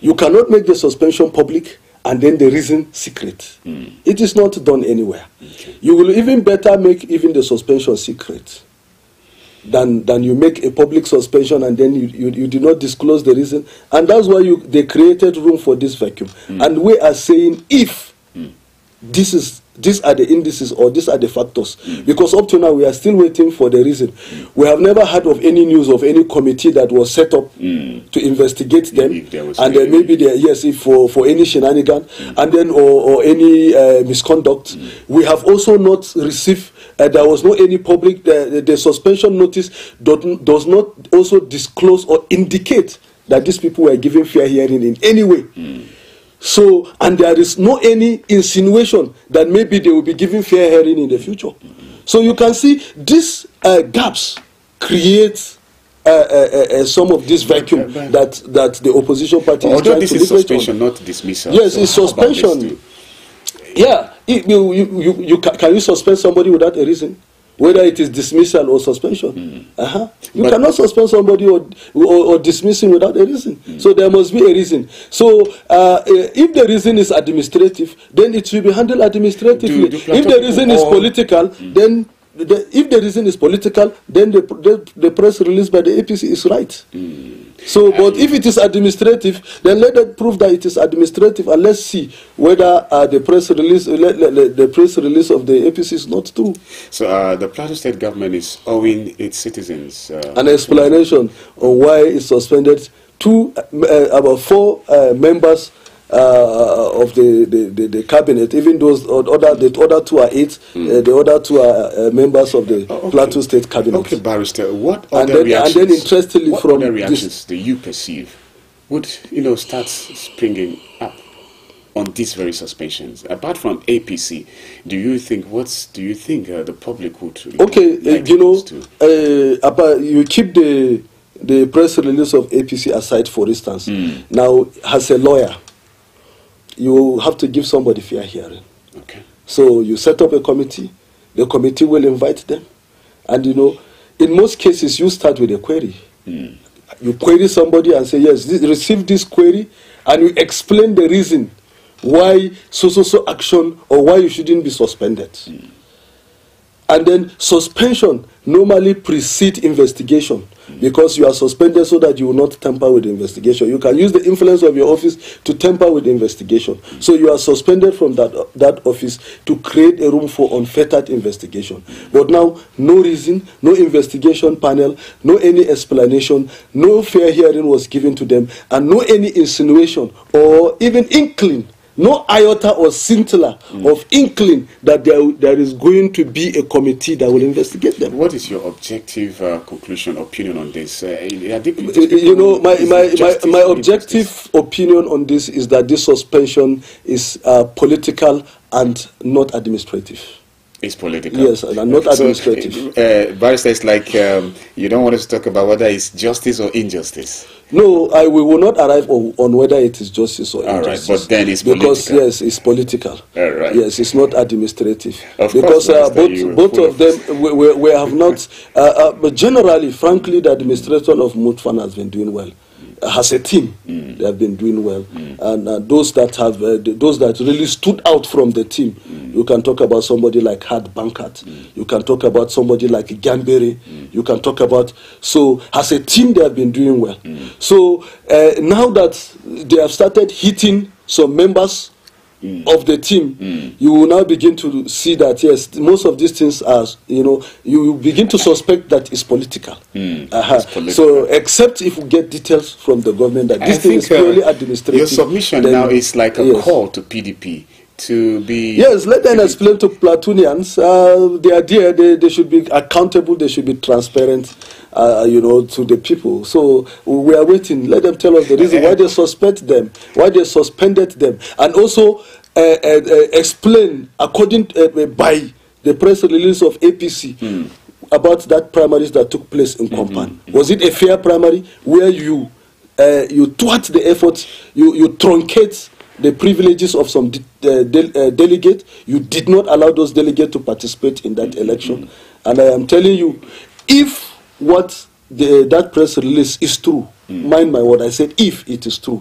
You cannot make the suspension public and then the reason secret. It is not done anywhere. Okay. You will even better make even the suspension secret than you make a public suspension and then you do not disclose the reason. And that's why they created room for this vacuum. And we are saying if these are the indices or these are the factors, because up to now we are still waiting for the reason. We have never heard of any news of any committee that was set up to investigate them, and then maybe if for any shenanigan and then or any misconduct. We have also not received. There was no any public. The suspension notice does not also disclose or indicate that these people were given fair hearing in any way. So, and there is no any insinuation that maybe they will be given fair hearing in the future. So you can see these gaps create some of this vacuum that the opposition party is trying to this is suspension, not dismissal. Yes, it's suspension. Yeah, can you suspend somebody without a reason? whether it is dismissal or suspension. You cannot suspend somebody or dismiss him without a reason. So there must be a reason. So if the reason is administrative, then it should be handled administratively. If the reason is political, then if the reason is political, then the press release by the APC is right. So, but if it is administrative, then let it prove that it is administrative, and let's see whether the press release of the APC is not true. So, the Plateau State government is owing its citizens an explanation on why it suspended about 4 members of the cabinet. Even those the other 2 are 8. The other 2 are members of the Plateau State cabinet. Okay, Barrister. What other reactions? And then interestingly, what other reactions do you perceive would start springing up on these very suspensions? Apart from APC, do you think the public would? You keep the press release of APC aside, for instance. Now, as a lawyer, you have to give somebody fair hearing. Okay. So you set up a committee. The committee will invite them, and in most cases you start with a query. You query somebody and say, yes, receive this query, and you explain the reason why so action or why you shouldn't be suspended. And then suspension normally precedes investigation, because you are suspended so that you will not tamper with the investigation. You can use the influence of your office to tamper with the investigation. So you are suspended from that office to create a room for unfettered investigation. But now, no reason, no investigation panel, no any explanation, no fair hearing was given to them, and no any insinuation or even inkling, no iota or scintilla of inkling that there is going to be a committee that will investigate them. What is your objective conclusion, opinion on this? My objective opinion on this is that this suspension is political and not administrative. It's political. Yes, and not administrative. Barrister, it's like you don't want us to talk about whether it's justice or injustice. No, we will not arrive on whether it is justice or injustice. All right, but then it's political. Because, yes, it's political. All right. Yes, it's not administrative. Because both of them, we have not... but generally, frankly, the administration of Mutfan has been doing well. As a team, they have been doing well, and those that really stood out from the team, you can talk about somebody like Had Bankat, you can talk about somebody like Gamberi, you can talk about. So as a team, they have been doing well. So now that they have started hitting some members of the team, you will now begin to see that, yes, most of these things are, you begin to suspect that it's political. It's political. So, except if we get details from the government that this thing is purely administrative. Your submission now is like a call to PDP to be... Yes, let them explain to Platoonians. The idea, they should be accountable, they should be transparent, to the people. So we are waiting. Let them tell us the reason why they suspect them, why they suspended them, and also explain according by the press release of APC about that primaries that took place in Kompan. Was it a fair primary where you thwart the efforts, you truncate the privileges of some delegate? You did not allow those delegates to participate in that election. And I am telling you, if what that press release is true, mind my word, I said if it is true,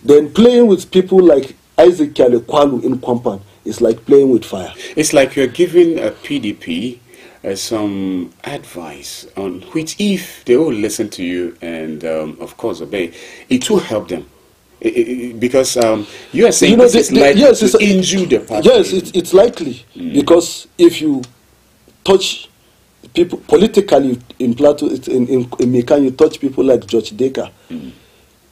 then playing with people like Isaac Kalekwalu in Kompan is like playing with fire. It's like you're giving a PDP some advice on which, if they will listen to you and, of course, obey, it will help them. Because you are saying this is likely to injure the party. Yes, it's likely. Because if you touch people politically in Plateau, in Mikan, you touch people like George Deka,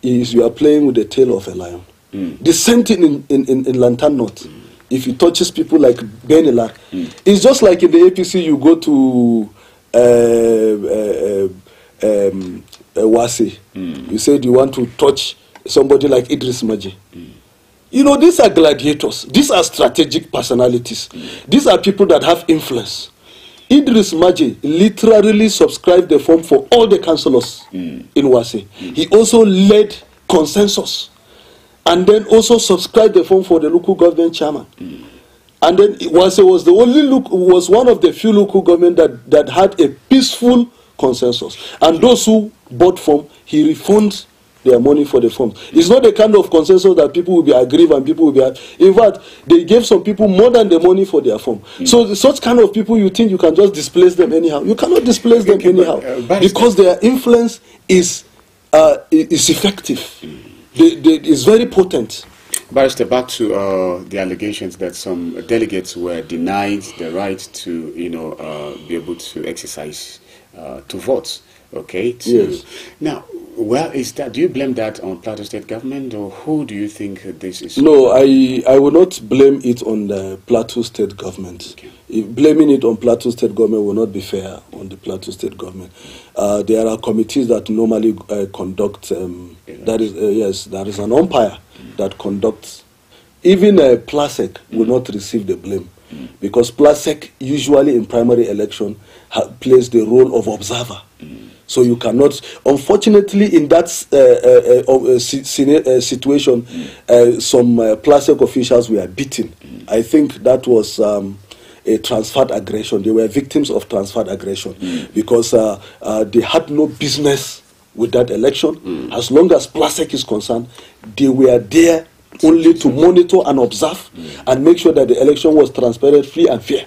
you are playing with the tail of a lion. The same thing in Lantern North. If you touches people like Benila, it's just like in the APC, you go to Wase. You said you want to touch somebody like Idris Maji. These are gladiators. These are strategic personalities. These are people that have influence. Idris Maji literally subscribed the form for all the councillors in Wase. He also led consensus and then also subscribed the form for the local government chairman. And then was one of the few local government that had a peaceful consensus. And those who bought form, he refunds their money for the forms. It's not the kind of consensus that people will be aggrieved and people will be... In fact, they gave some people more than the money for their form. So such kind of people, you think you can just displace them anyhow. You cannot displace them anyhow. Because their influence is effective. It's very potent. Barrister, back to the allegations that some delegates were denied the right to, be able to exercise, to vote. Okay. Yes. Now, well, do you blame that on Plateau State government, or who do you think this is? No, I will not blame it on the Plateau State government. Okay. Blaming it on Plateau State government will not be fair on the Plateau State government. There are committees that normally conduct. There is an umpire that conducts. Even PLASEC will not receive the blame, because PLASEC usually in primary election plays the role of observer. So you cannot, unfortunately, in that situation, some PLASEC officials were beaten. I think that was a transferred aggression. They were victims of transferred aggression because they had no business with that election. As long as PLASEC is concerned, they were there only to monitor and observe and make sure that the election was transparent, free and fair.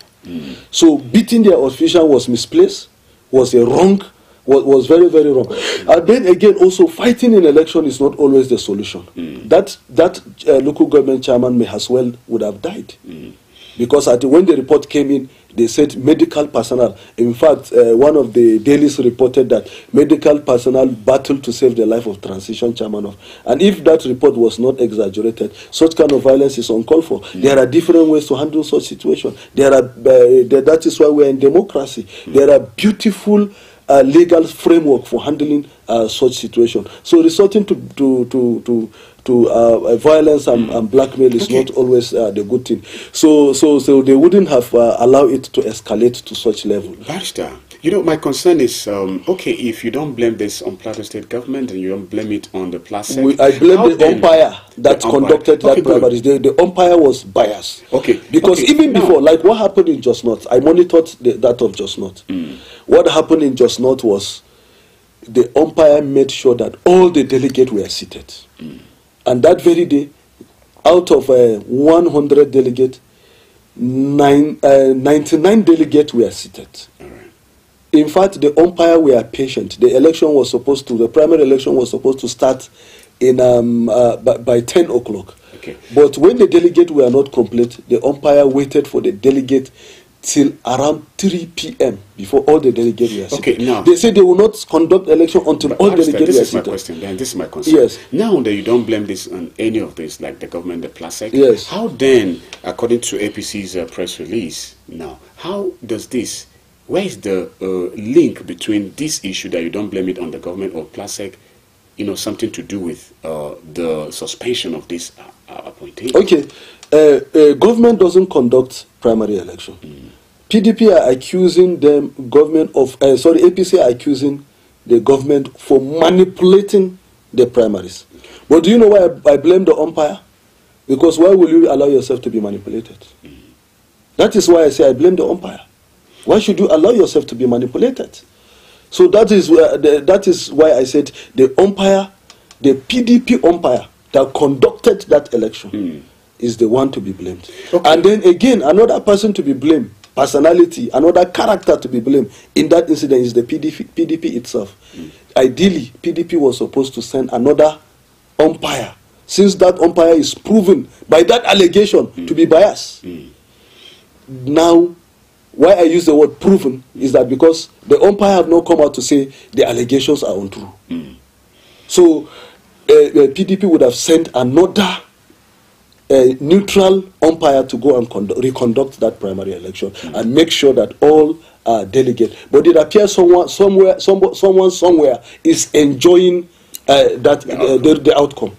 So beating their official was misplaced, was a wrong, was very, very wrong. And then again, also fighting in election is not always the solution. That local government chairman may as well would have died. Because when the report came in, they said medical personnel. In fact, one of the dailies reported that medical personnel battled to save the life of transition chairman of. And if that report was not exaggerated, such kind of violence is uncalled for. There are different ways to handle such situations. That is why we are in democracy. There are beautiful legal framework for handling such situation. So resorting to violence and blackmail is not always the good thing. So they wouldn't have allowed it to escalate to such level. Barrister, my concern is, okay, if you don't blame this on Plateau State government and you don't blame it on the PLASEC, I blame the umpire that conducted that primaries. The umpire was biased. Okay. Because even before, like what happened in Just Not, I monitored that of Just Not. What happened in Just Not was the umpire made sure that all the delegates were seated. And that very day, out of 100 delegates, 99 delegates were seated. In fact, the umpire were patient. The primary election was supposed to start in by 10 o'clock. Okay. But when the delegates were not complete, the umpire waited for the delegate till around 3 p.m. before all the delegates were seated. Okay, now they say they will not conduct election until all delegates were seated. This is my question. Then this is my concern. Yes. Now that you don't blame this on any of this, like the government, the PLASEC. Yes. How then, according to APC's press release, now how does this? Where is the link between this issue that you don't blame it on the government or PLASEC? Something to do with the suspension of this appointee. Okay. Government doesn't conduct primary election. PDP are accusing them APC are accusing the government for manipulating the primaries. But do you know why I blame the umpire? Because why will you allow yourself to be manipulated? That is why I say I blame the umpire. Why should you allow yourself to be manipulated? So that is why I said the umpire, the PDP umpire that conducted that election is the one to be blamed. Okay. And then again, another person to be blamed, personality, another character to be blamed in that incident is the PDP itself. Ideally, PDP was supposed to send another umpire, since that umpire is proven by that allegation to be biased. Now, why I use the word proven is that because the umpire have not come out to say the allegations are untrue. So PDP would have sent another neutral umpire to go and reconduct that primary election and make sure that all delegates. But it appears someone somewhere is enjoying the outcome.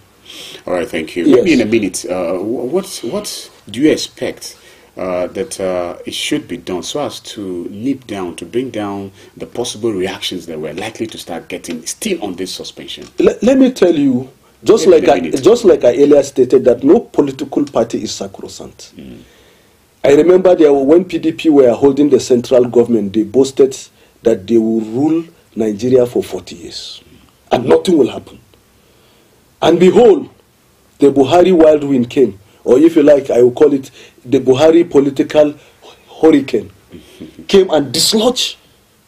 All right, thank you. Yes. Maybe in a minute, what do you expect that it should be done so as to to bring down the possible reactions that we're likely to start getting still on this suspension? Let me tell you, just like I earlier stated, that no political party is sacrosanct. I remember when PDP were holding the central government, they boasted that they will rule Nigeria for 40 years. And nothing will happen. And behold, the Buhari whirlwind came. Or if you like, I will call it the Buhari political hurricane. Came and dislodged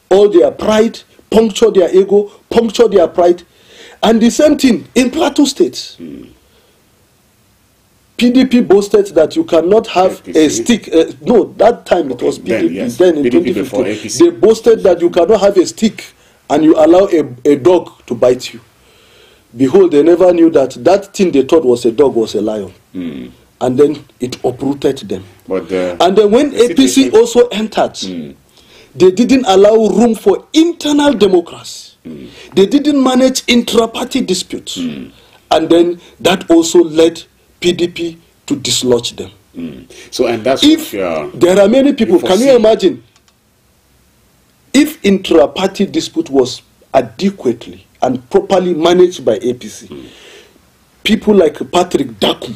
all their pride, punctured their ego, punctured their pride. And the same thing in Plateau State. PDP boasted that you cannot have a stick. No, that time it was PDP. Then in PDP 2015, they boasted that you cannot have a stick and you allow a dog to bite you. Behold, they never knew that that thing they thought was a dog was a lion. And then it uprooted them. And then when APC also entered, they didn't allow room for internal democracy. They didn't manage intra-party disputes. And then that also led PDP to dislodge them. So, and that's if there are many people, can you imagine if intra-party dispute was adequately and properly managed by APC, people like Patrick Dakum,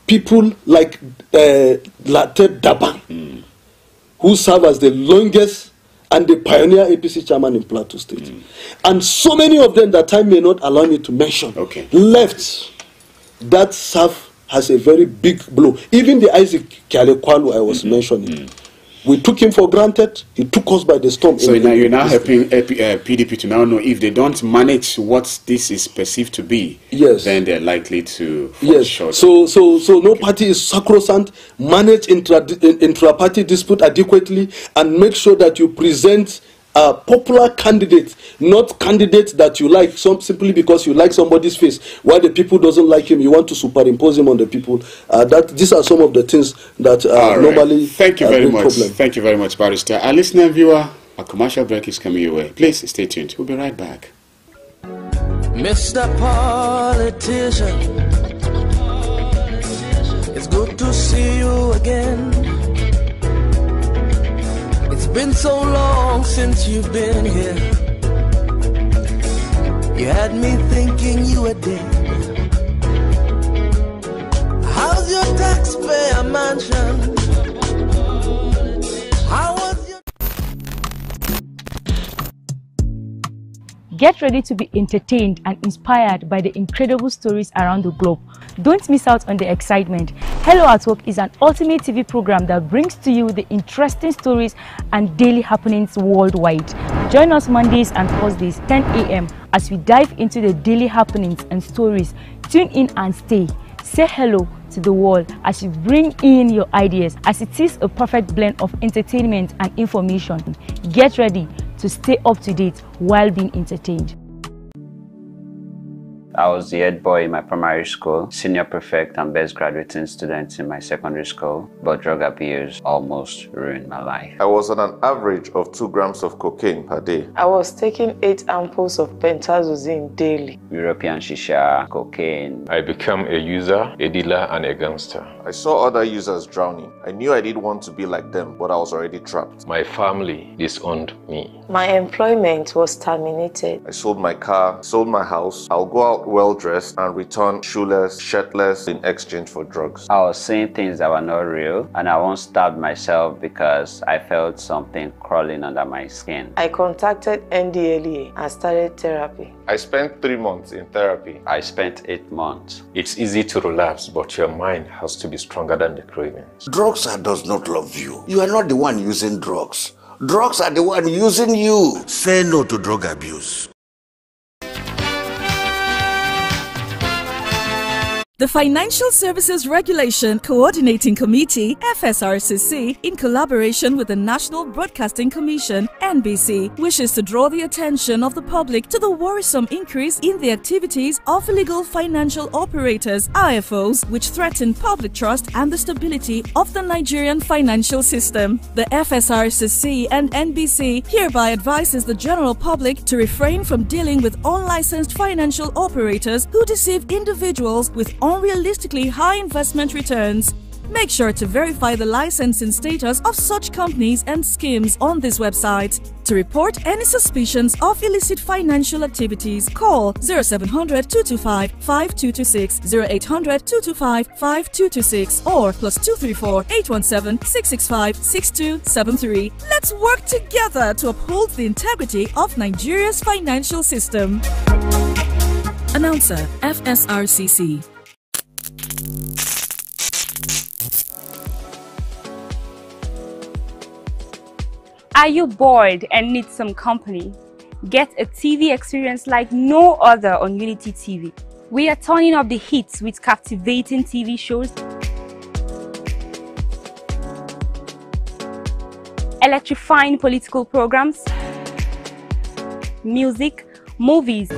people like Latte Daban, who serve as the longest and the pioneer APC chairman in Plateau State, and so many of them that time may not allow me to mention, left. That serve has a very big blow. Even the Isaac Kyalekwalu I was mentioning, we took him for granted. He took us by the storm. So now you're now helping PDP to now know if they don't manage what this is perceived to be, then they're likely to fall short. So no party is sacrosanct. Manage intra-party dispute adequately and make sure that you present a popular candidate, not candidates that you like simply because you like somebody's face. While the people doesn't like him, you want to superimpose him on the people. These are some of the things that normally Thank you very much. Thank you very much, Barrister. Our listener and viewer, a commercial break is coming your way. Please stay tuned. We'll be right back. Mr. Politician, it's good to see you again. It's been so long since you've been here. You had me thinking you were dead. How's your taxpayer mansion? How was your... Get ready to be entertained and inspired by the incredible stories around the globe. Don't miss out on the excitement. Hello at Work is an ultimate TV program that brings to you the interesting stories and daily happenings worldwide. Join us Mondays and Thursdays 10 a.m. as we dive into the daily happenings and stories. Tune in and stay. Say hello to the world as you bring in your ideas, as it is a perfect blend of entertainment and information. Get ready to stay up to date while being entertained. I was the head boy in my primary school, senior prefect and best graduating student in my secondary school, but drug abuse almost ruined my life. I was on an average of 2 grams of cocaine per day. I was taking 8 ampoules of pentazosine daily. European shisha, cocaine. I became a user, a dealer, and a gangster. I saw other users drowning. I knew I didn't want to be like them, but I was already trapped. My family disowned me. My employment was terminated. I sold my car, sold my house. I'll go out well-dressed and return shoeless, shirtless in exchange for drugs. I was saying things that were not real, and I once stabbed myself because I felt something crawling under my skin. I contacted NDLEA and started therapy. I spent 3 months in therapy. I spent 8 months. It's easy to relapse, but your mind has to be stronger than the cravings. Drugs does not love you. You are not the one using drugs. Drugs are the one using you. Say no to drug abuse. The Financial Services Regulation Coordinating Committee, FSRCC, in collaboration with the National Broadcasting Commission, NBC, wishes to draw the attention of the public to the worrisome increase in the activities of illegal financial operators, IFOs, which threaten public trust and the stability of the Nigerian financial system. The FSRCC and NBC hereby advises the general public to refrain from dealing with unlicensed financial operators who deceive individuals with unrealistically high investment returns. Make sure to verify the licensing status of such companies and schemes on this website. To report any suspicions of illicit financial activities, call 0700 225 5226, 0800 225 5226, or +234 817 665 6273. Let's work together to uphold the integrity of Nigeria's financial system. Announcer, FSRCC. Are you bored and need some company? Get a TV experience like no other on Unity TV. We are turning up the hits with captivating TV shows, electrifying political programs, music, movies,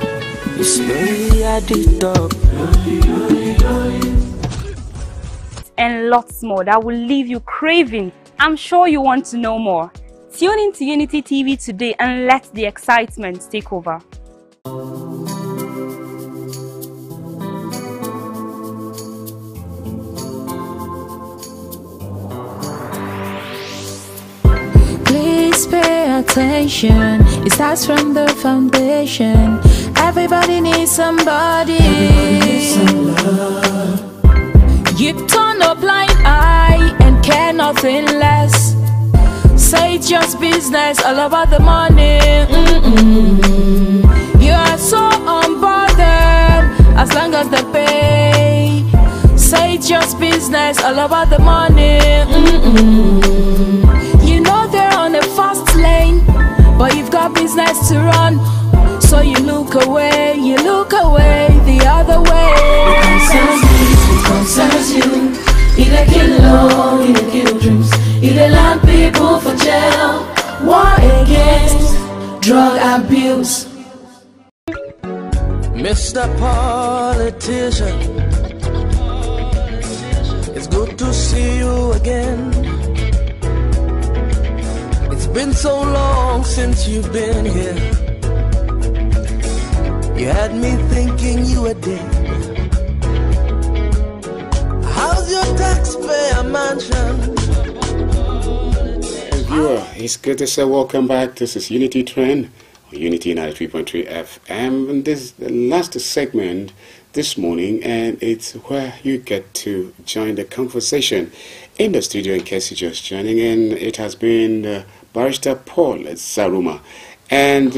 and lots more that will leave you craving. I'm sure you want to know more. Tune into Unity TV today and let the excitement take over. Please pay attention. It starts from the foundation. Everybody needs somebody. You turn a blind eye and care nothing less. Say it's just business, all about the money. You are so unbothered as long as they pay. Say it's just business, all about the money. You know they're on a fast lane, but you've got business to run. So you look away the other way. It concerns you. It kill law, it kill dreams. It land people for jail. War against drug abuse. Mr. Politician, it's good to see you again. It's been so long since you've been here. You had me thinking you were dead. How's your taxpayer mansion? Viewer, it's good to say welcome back. This is Unity Trend on Unity 93.3 FM. And this is the last segment this morning, and it's where you get to join the conversation. In the studio, in case you're just joining in, it has been Barrister Paul Zaruma. And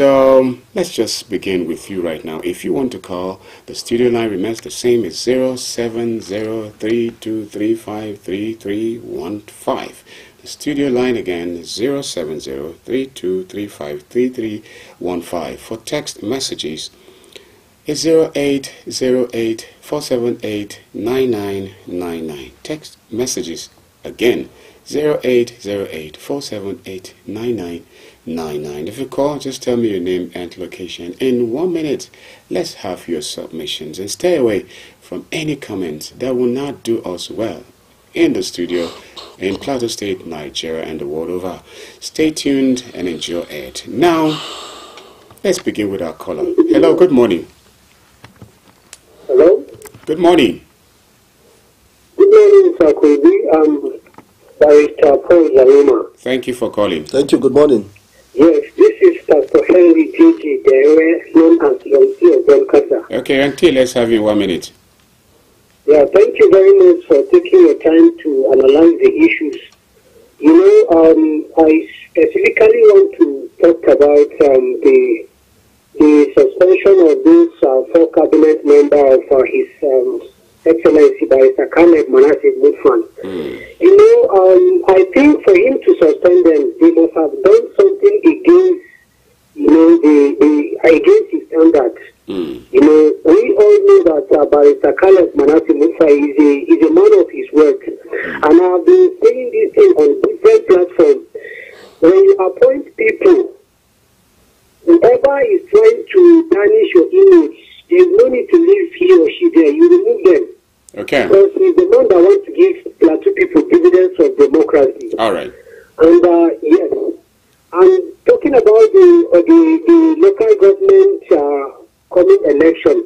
let's just begin with you right now. If you want to call, the studio line remains the same. It's 07032353315. The studio line again is 07032353315. For text messages, it's 0808-478-9999. Text messages again, 0808-478-9999. If you call, just tell me your name and location. In 1 minute, let's have your submissions, and stay away from any comments that will not do us well in the studio in Plateau State, Nigeria, and the world over. Stay tuned and enjoy it. Now, let's begin with our caller. Hello, good morning. Hello? Good morning. Good morning, Mr. Akwai. Barrister Paul Zaruma. Thank you for calling. Thank you, good morning. Yes, this is Pastor Henry J.J. Dewe, known as Yonti of Belkasa. Okay, until let's have you in 1 minute. Yeah, thank you very much for taking your time to analyze the issues. You know, I specifically want to talk about the suspension of those 4 cabinet members of His Excellency Barrister Khaled Manasseh Mutfan. You know, I think for him to suspend them, they must have done something against, you know, against his standards. You know, we all know that Barrister Khaled Manasseh Mutfan is a man of his word. And I've been saying this thing on different platforms. When you appoint people, whoever is trying to tarnish your image, there's no need to leave he or she there. You remove them. Okay. Because he's the one that wants to give Plateau people dividends of democracy. All right. And yes, I'm talking about the local government coming election.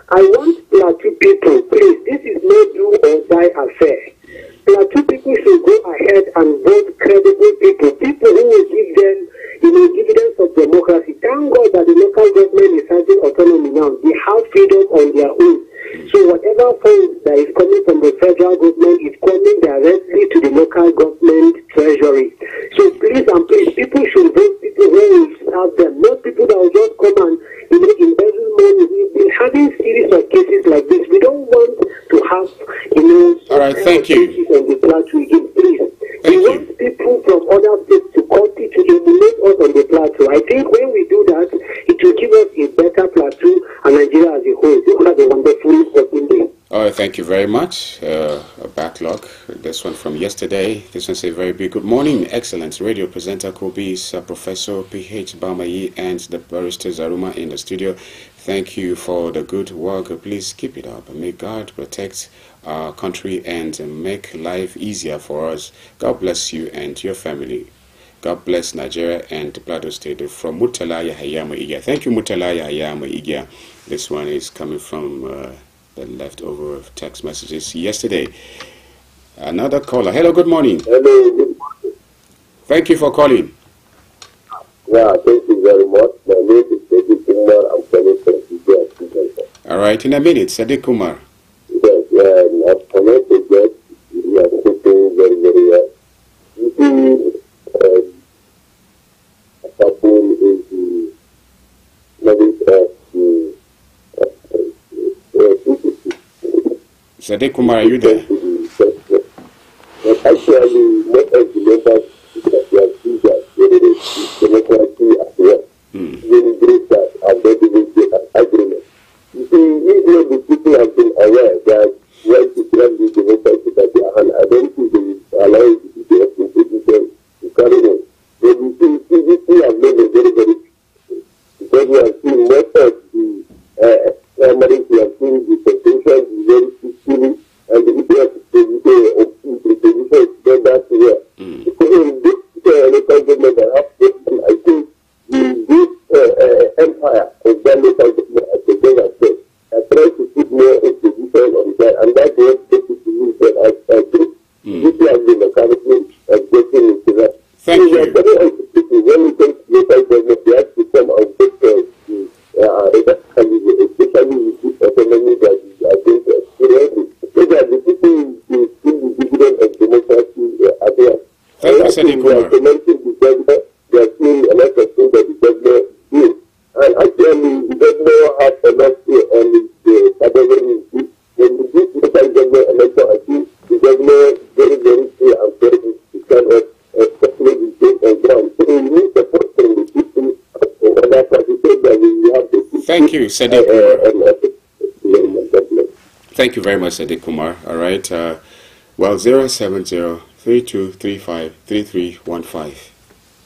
I want Plateau people, please, this is no do or die affair. Plateau democracy. Thank God that the local government is having autonomy now. They have freedom on their own. So whatever funds that is coming from the federal government is coming directly to the local government treasury. So please and please, people should vote people who will serve them, not people that will just come and embezzle money. We've been having series of cases like this. We don't want to have, all right, thank you. On the plateau again, please. We want people from other states to copy, to emulate us on the plateau. I think when we do that, it will give us a better plateau and Nigeria as a whole. You have a wonderful working day. All right, thank you very much. A backlog. This one from yesterday. This one says very big good morning. Excellent radio presenter Kobis, Professor PH Bamayi, and the barrister Zaruma in the studio. Thank you for the good work. Please keep it up. May God protect our country and make life easier for us. God bless you and your family. God bless Nigeria and the Plateau State. From Mutala Yahayama Igia. Thank you, Mutala Yahayama Igia. This one is coming from the leftover of text messages yesterday. Another caller. Hello, good morning. Hello, good morning. Thank you for calling. Yeah, thank you very much. My name is Sadiq Kumar. I'm calling from Shirye. All right, in a minute, Sadiq Kumar. Yes, I'm calling to get. We are sitting very, very well. You see, Apple is the Sadiq Kumar, are you there? But actually, most of the members that we are seeing that democracy as well. Very great that are not even get an agreement. You see, even though the people have been aware that when to grant the democracy that they are, and I don't think they will allow the people of the opposition to carry on. But you see, PDP have made a very, very because we have seen most of the primaries, we have seen the potential is very peacefully, and the people of the opposition get that here. Because in this local government that have taken, I think, this empire of that local government as the government said, are trying to put more opposition on that, and that's what the people said, I think. This has been the character of getting into that. Thank you. When we take local government, they have to come and take especially with this autonomy that is, I think, experiencing. So that the people will see the dividend of democracy as well. Thank you, Sadiq Kumar. They are implementing the government, they are seeing a lot of things that the government do. And actually, the government has a lot on the category. When we do local government election, I think the government very, very clear and very to kind of especially the state and ground. So we need support from the people of other parties so that we have the people. Thank you, Sadiq Kumar. Thank you very much, Sadiq Kumar. All right. Well, 070-3235-3315.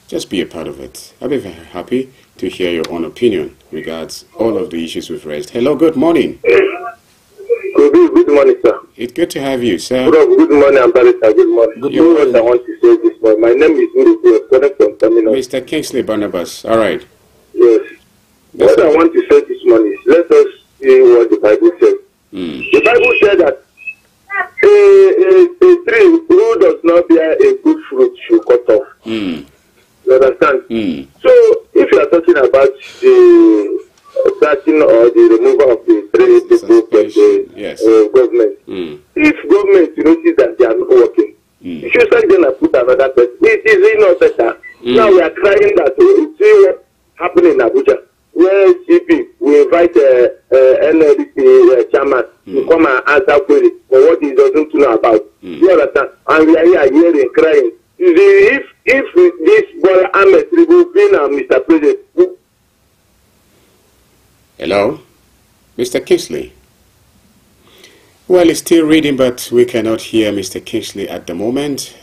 Just be a part of it. I'll be very happy to hear your own opinion regards all of the issues we've raised. Hello, good morning. Good morning, sir. It's good to have you, sir. Good morning, Ambassador. Good morning. Good morning. What I want to say this morning. My name is Mr. Kingsley Barnabas. All right. Yes. What I want to say this morning is let us see what the Bible says. The Bible said that a tree who does not bear a good fruit should cut off. You understand? So if you are talking about the starting or the removal of the tree people from the government, if government notice that they are not working, you should start them and put another person. It is not better. Now we are crying that we see what happened in Abuja, where CP we invite NLDC chairman to come and answer query for what he doesn't know about. You understand? And we are here hearing crying. You see, if this boy Ahmed remove Fina, Mr. President. Hello, Mr. Kingsley. Well, he's still reading, but we cannot hear Mr. Kingsley at the moment.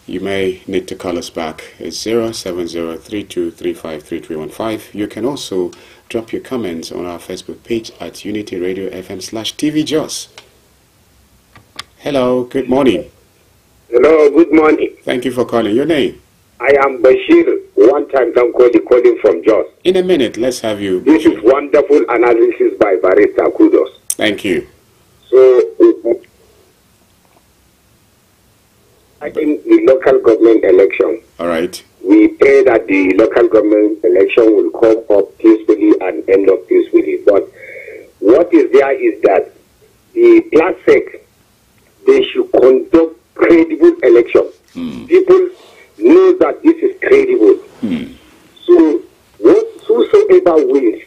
You may need to call us back. It's 070-3235-3315. You can also drop your comments on our Facebook page at Unity Radio FM/TVJOS. Hello, good morning. Hello, good morning. Thank you for calling. Your name? I am Bashir, one-time calling from Jos. In a minute, let's have you. This is wonderful analysis by Barista. Kudos. Thank you. So, in the local government election, all right, we pray that the local government election will come up peacefully and end up peacefully. But what is there is that the PLATEAU, they should conduct credible election. People know that this is credible. So whosoever wins,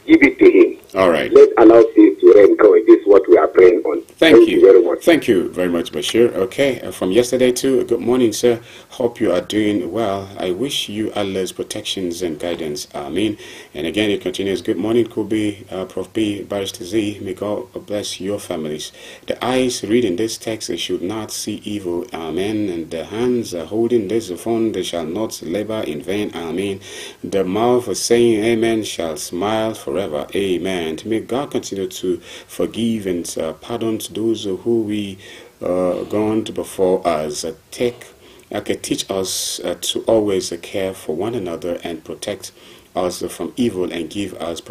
give it to him. All right. Let's allow this to encourage. This is what we are praying on. Thank you very much. Thank you very much, Bashir. Okay, from yesterday too. Good morning, sir. Hope you are doing well. I wish you Allah's protections and guidance. Amen. And again, it continues. Good morning, Kubi, Prof. B, Barrister Z. May God bless your families. The eyes reading this text, they should not see evil. Amen. And the hands holding this phone, they shall not labor in vain. Amen. The mouth saying amen shall smile forever. Amen. May God continue to forgive and pardon those who we gone before us. Teach us to always care for one another and protect us from evil and give us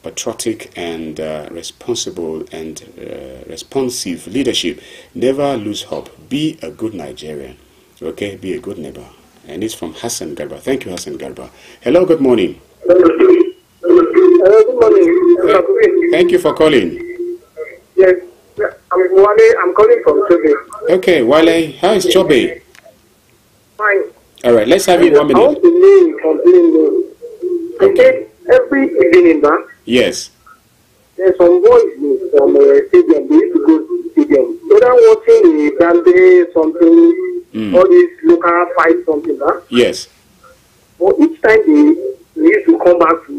patriotic and responsible and responsive leadership. Never lose hope. Be a good Nigerian. Okay, be a good neighbor. And it's from Hassan Garba. Thank you, Hassan Garba. Hello, good morning. Good morning. Thank you for calling. Yes, I'm Wale. I'm calling from Tafe. Okay, Wale, how is Chobe? Fine. All right, let's have you 1 minute. I want to name something. I said every evening, yes. There's some boys from stadium. They used to go to the stadium. Whether watching a Dante something, all these local fights something, yes. But each time they used to come back to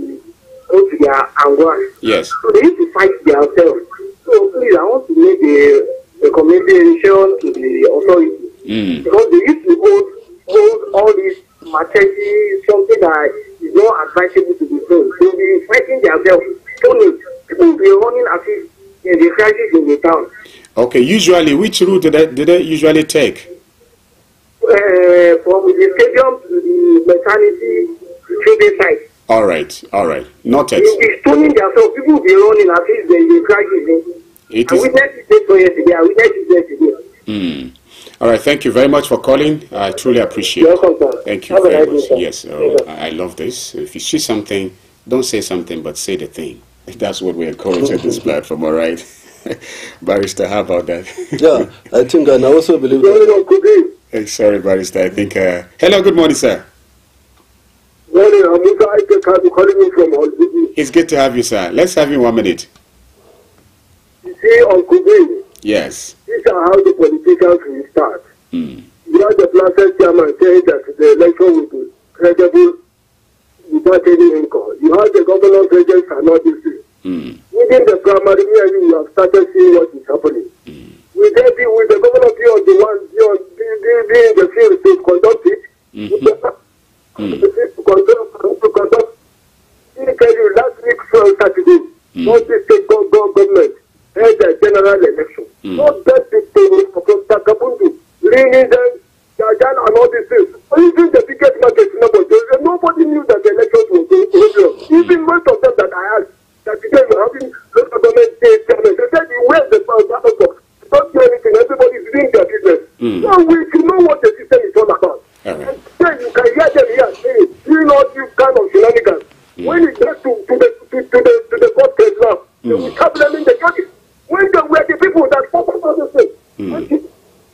go to their Angora. Yes. So they used to fight themselves. So please, I want to make a recommendation to the authority. Because they used to hold all these machetes, something that is not advisable to be done. They will be fighting themselves. People will be running as if there's a crisis in the town. Okay, usually, which route did they usually take? From the stadium to the maternity children's site. All right. Noted. They'll be stoning themselves. People will be running as if there's a crisis. I witnessed it yesterday. All right, thank you very much for calling. I truly appreciate it. Thank you very much. Yes, I love this. If you see something, don't say something, but say the thing. That's what we encourage at this platform, all right? Barrister, how about that? Yeah, I think, and I also believe that. Sorry, Barrister, I think... hello, good morning, sir. Morning, I'm calling you from Hollywood. It's good to have you, sir. Let's have you 1 minute. You see, Uncle Bill. Yes. These are how the politicians will start. You have the PLATEAU chairman saying that the election will be credible without any income. You have the governor president cannot do this. Within the primary, you have started seeing what is happening. With the governor be on the one, be in the field to conduct it. To conduct. I tell you, last week, Saturday, not the state government held a general election. Not that the state from Takabundu, Riniden, Jajan, and all these things. Even the biggest market nobody knew that the elections were going to happen. Even most of them that I asked, that because we're having local government state government, they said, where's the ballot box? Don't do anything, everybody's doing their business. So we should know what the system is all about. And then you can hear them here saying, you know, this kind of shenanigans. When it gets to the court case now, they will start blaming the judges. When they were the people that focus on the thing.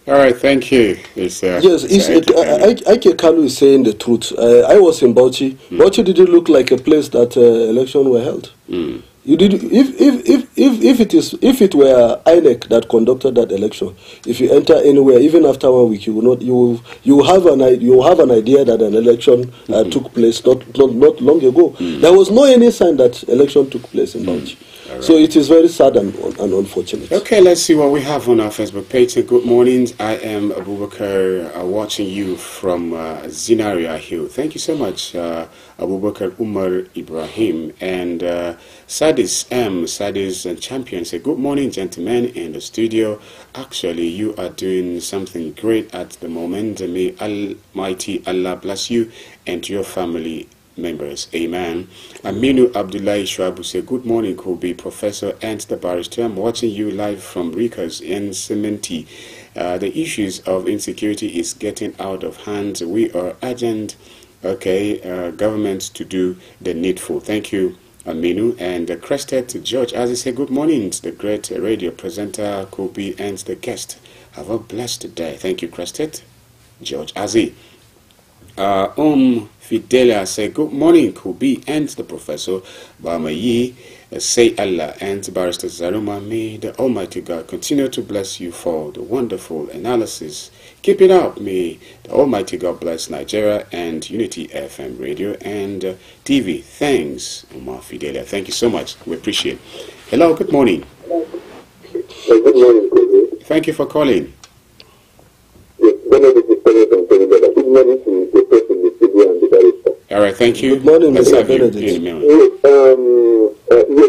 All right, thank you. Ike Kalu is saying the truth. I was in Bauchi. Bauchi didn't look like a place that elections were held. You did if it were INEC that conducted that election, if you enter anywhere, even after 1 week, you will not you have an idea that an election took place not long ago. There was no any sign that election took place in Bauchi. Right. So it is very sad and unfortunate. Okay, let's see what we have on our Facebook page. Good morning. I am Abubakar, watching you from ZINARIYA Hill. Thank you so much, Abubakar Umar Ibrahim. And Sadis and Champion say, good morning, gentlemen in the studio. Actually, you are doing something great at the moment. May Almighty Allah bless you and your family members. Amen. Aminu Abdullahi Shwabu say, good morning, Kobe, Professor and the barrister. I'm watching you live from Rikers in Cementi. The issues of insecurity is getting out of hand. We are urgent, government to do the needful. Thank you, Aminu. And Crested George, as I say, good morning, the great radio presenter, Kobe, and the guest. Have a blessed day. Thank you, Crested George Azi. Fidelia say, good morning, Kobe and the professor. Bamayi say Allah and Barrister Zaruma. May the Almighty God continue to bless you for the wonderful analysis. Keep it up. May the Almighty God bless Nigeria and Unity FM radio and TV. Thanks, Umar Fidelia. Thank you so much. We appreciate it. Hello, good morning. Good morning, Kobe. Thank you for calling. Good morning to the person in the studio and the barrister. All right, thank you. Good morning, Let's Mr. have you Benedict. in a minute.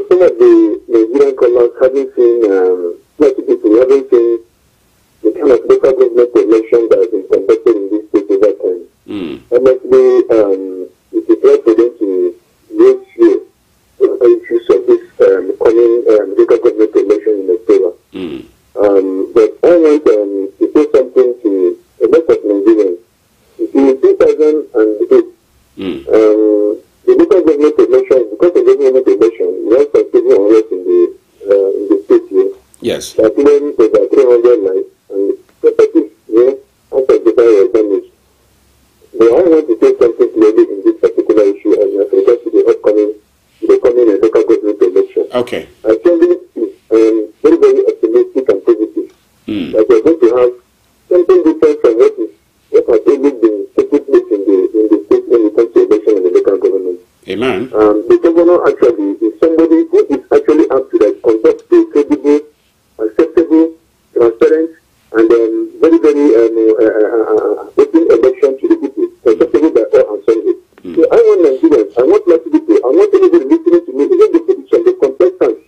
Some of the Nigerian callers haven't seen, people haven't seen the kind of local government election that has been conducted in this state over time. Honestly, it is right for them to raise fear issues of this coming local government election in October. But I want to say something to a lot of Nigerians. In 2008, the local government election, because of the government election, we have some civil unrest in the state here. Yes. That even over 300 lives and properties here after the fire was damaged. But I want to say something clearly in this particular issue as regards to the coming local government election. Okay. I think it is very, very optimistic and positive. That we're going to have something different from what has always been taking place in the state when it comes to election and the local government. Amen. The governor actually is somebody who is actually up to that, conduct a credible, acceptable, transparent, and very, very open election to the people, acceptable by all and sundry. So I want Nigerians, I want lots of people, I want everybody listening to me, even the position, the contestants,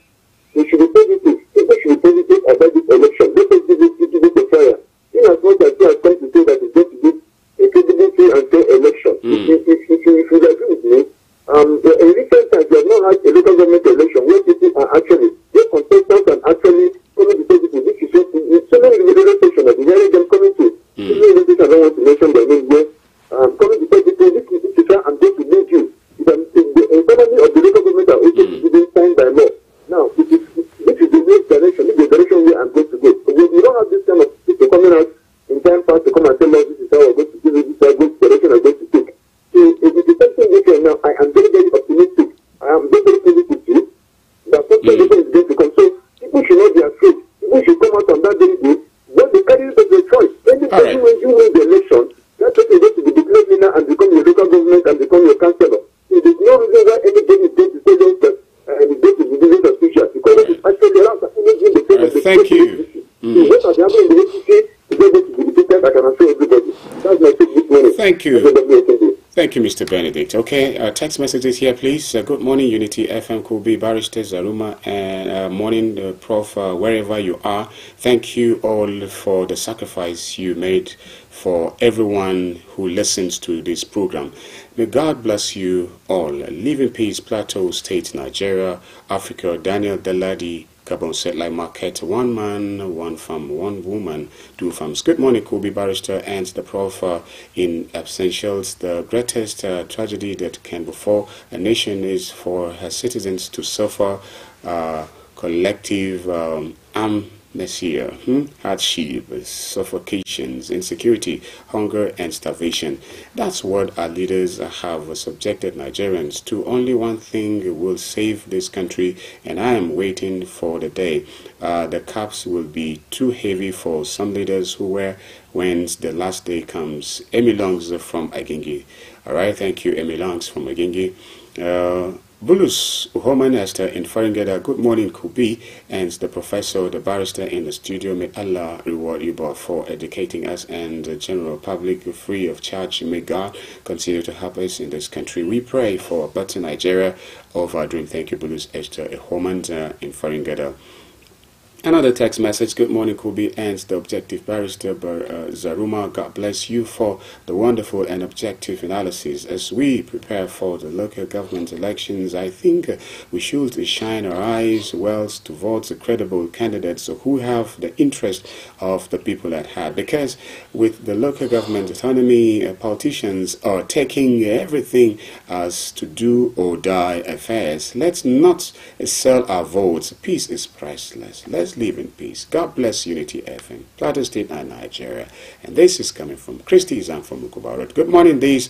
they should be positive. People should be positive about this election. Let us give it a fire. In as much as they are trying to say that it's going to be a credible, free and fair election. If you agree with me, in recent times we have not had a local government election where people are actually, their contestants are actually coming to say people, this is so many radio stations that we hearing them coming to. So many radio stations, I don't want to mention their names here, coming to say people, this is how I'm going to lead you. The economy of the local government are also being signed by law. Now, this is the next direction, this is the direction where I'm going to go. So we don't have this kind of people coming out in time past to come and tell us this is how we're going to do it, this is the direction I'm going to take. So it is the same thing different now. I am very, very optimistic. I am very, very positive too. That something different is going to come. So people should not be afraid. People should come out on that very day. What they carry is their choice. Anytime when you win the election, that person is going to be declared winner and become your local government and become your councillor. So there's no reason why anybody is going to say that and it's going to be business official because it is actually around the same of the thank you. So what are the other in the APC is going to be defeated, I can assure everybody. That's my take this morning. Thank you. Thank you, Mr. Benedict. Okay, text messages here, please. Good morning, Unity FM, Kobe, Barrister Zaruma, and morning, Prof, wherever you are. Thank you all for the sacrifice you made for everyone who listens to this program. May God bless you all. Live in peace, Plateau State, Nigeria, Africa. Daniel Deladi, Gabon Satellite Market. One man, one farm, one woman, two farms. Good morning, Kobe, Barrister, and the Prof. In absentials. The greatest tragedy that can befall a nation is for her citizens to suffer collective amnesia, hardship, suffocations, insecurity, hunger, and starvation. That's what our leaders have subjected Nigerians to. Only one thing will save this country, and I am waiting for the day. The caps will be too heavy for some leaders who wear when the last day comes. Emi Longs from Agingi. All right, thank you, Emi Longs from Agingi. Bulus Uhoman Esther in Faringeda. Good morning, Kubi, and the professor, the barrister in the studio. May Allah reward you both for educating us and the general public free of charge. May God continue to help us in this country. We pray for a better Nigeria of our dream. Thank you, Bulus Esther Uhoman in Faringeda. Another text message. Good morning, Kubi and the objective barrister Zaruma. God bless you for the wonderful and objective analysis. As we prepare for the local government elections, I think we should shine our eyes well towards the credible candidates who have the interest of the people at heart. Because with the local government autonomy, politicians are taking everything as to do or die affairs. Let's not sell our votes. Peace is priceless. Let's live in peace. God bless Unity FM, Plateau State and Nigeria. And this is coming from Christy Zam from Mukubarot. Good morning. These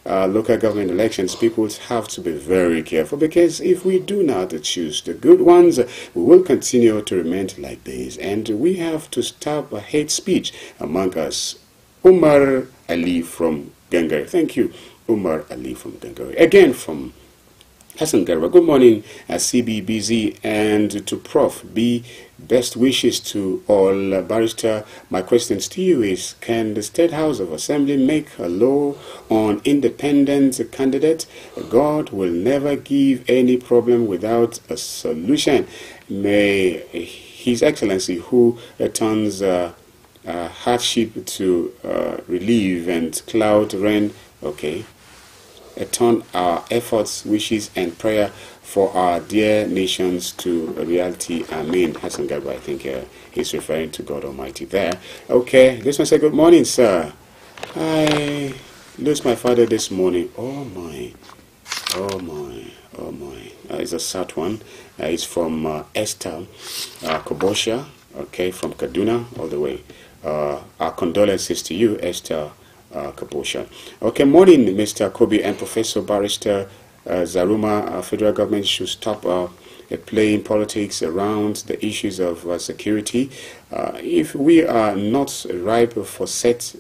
local government elections, people have to be very careful, because if we do not choose the good ones, we will continue to remain like this. And we have to stop hate speech among us. Umar Ali from Gangare. Thank you, Umar Ali from Gangare. Again from Hassan Garba. Good morning, CBBZ, and to Prof. B. Best wishes to all. Barrister, my questions to you is, can the State House of Assembly make a law on independent candidate? God will never give any problem without a solution. May His Excellency, who turns hardship to relief and cloud rain, turn our efforts, wishes, and prayer for our dear nations to reality. Amen. Hassan Garba, I think he's referring to God Almighty there. Okay, this one said, good morning, sir. I lost my father this morning. Oh my. It's a sad one. It's from Esther Kobosha, from Kaduna, all the way. Our condolences to you, Esther Kabosha. Okay, morning, Mr. Kobe and Professor Barrister Zaruma. Federal government should stop playing politics around the issues of security. If we are not ripe for state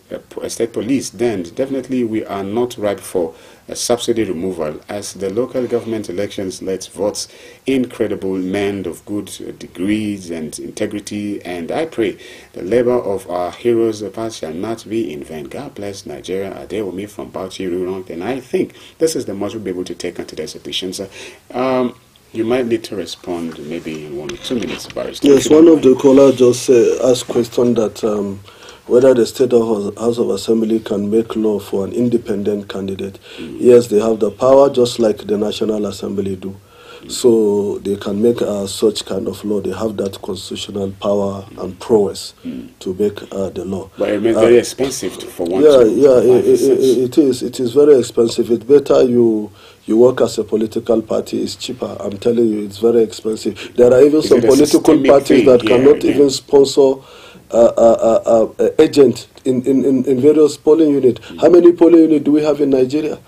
police, then definitely we are not ripe for subsidy removal, as the local government elections let votes in credible men of good degrees and integrity, and I pray the labor of our heroes past shall not be in vain. God bless Nigeria. Adewumi from Bauchi, Rurong. And I think this is the most we'll be able to take on today's edition. So, you might need to respond maybe in 1 or 2 minutes, Barrister. Yes, one of the callers just asked question that whether the State House of Assembly can make law for an independent candidate. Yes, they have the power, just like the National Assembly do. So they can make such kind of law. They have that constitutional power and prowess to make the law. But it may be very expensive for one. It is. It is very expensive. It's better you work as a political party. It's cheaper. I'm telling you, it's very expensive. There are even some political parties that cannot even sponsor agent in various polling units. How many polling units do we have in Nigeria?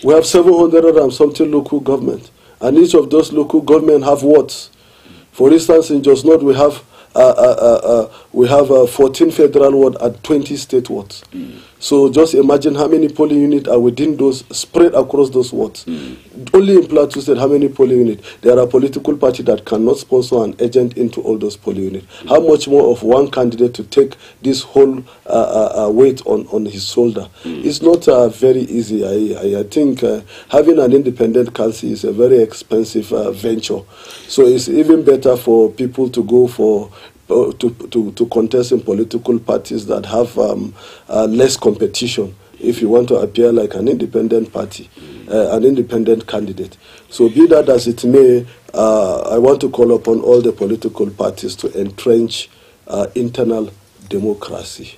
We have 700 and something local government, and each of those local government have what? For instance, in Jos North we have 14 federal wards and 20 state wards. So just imagine how many polling units are within those, spread across those wards. Only in Plateau State, how many polling units? There are political parties that cannot sponsor an agent into all those polling units. How much more of one candidate to take this whole weight on his shoulder? It's not very easy. I think having an independent council is a very expensive venture. So it's even better for people to go for to contest in political parties that have less competition, if you want to appear like an independent party, an independent candidate. So be that as it may, I want to call upon all the political parties to entrench internal democracy.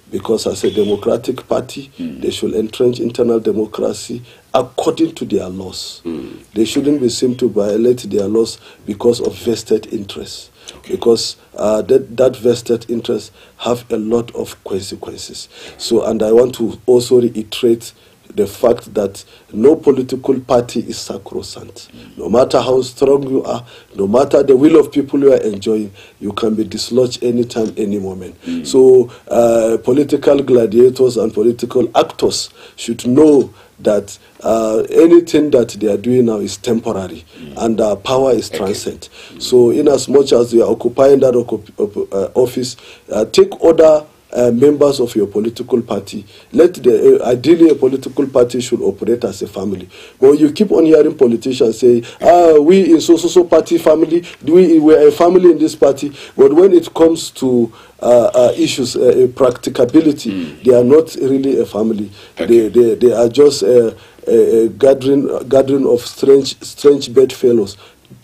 Because as a democratic party, they should entrench internal democracy according to their laws. They shouldn't be seen to violate their laws because of vested interests. Because that vested interests have a lot of consequences. So, and I want to also reiterate the fact that no political party is sacrosanct. No matter how strong you are, no matter the will of people you are enjoying, you can be dislodged anytime, any moment. So political gladiators and political actors should know that anything that they are doing now is temporary, and power is transient. So in as much as you are occupying that office, take other members of your political party. Ideally, a political party should operate as a family. But you keep on hearing politicians say, we in so party family, we're a family in this party. But when it comes to issues, practicability, they are not really a family. Okay. They are just a gathering of strange bedfellows.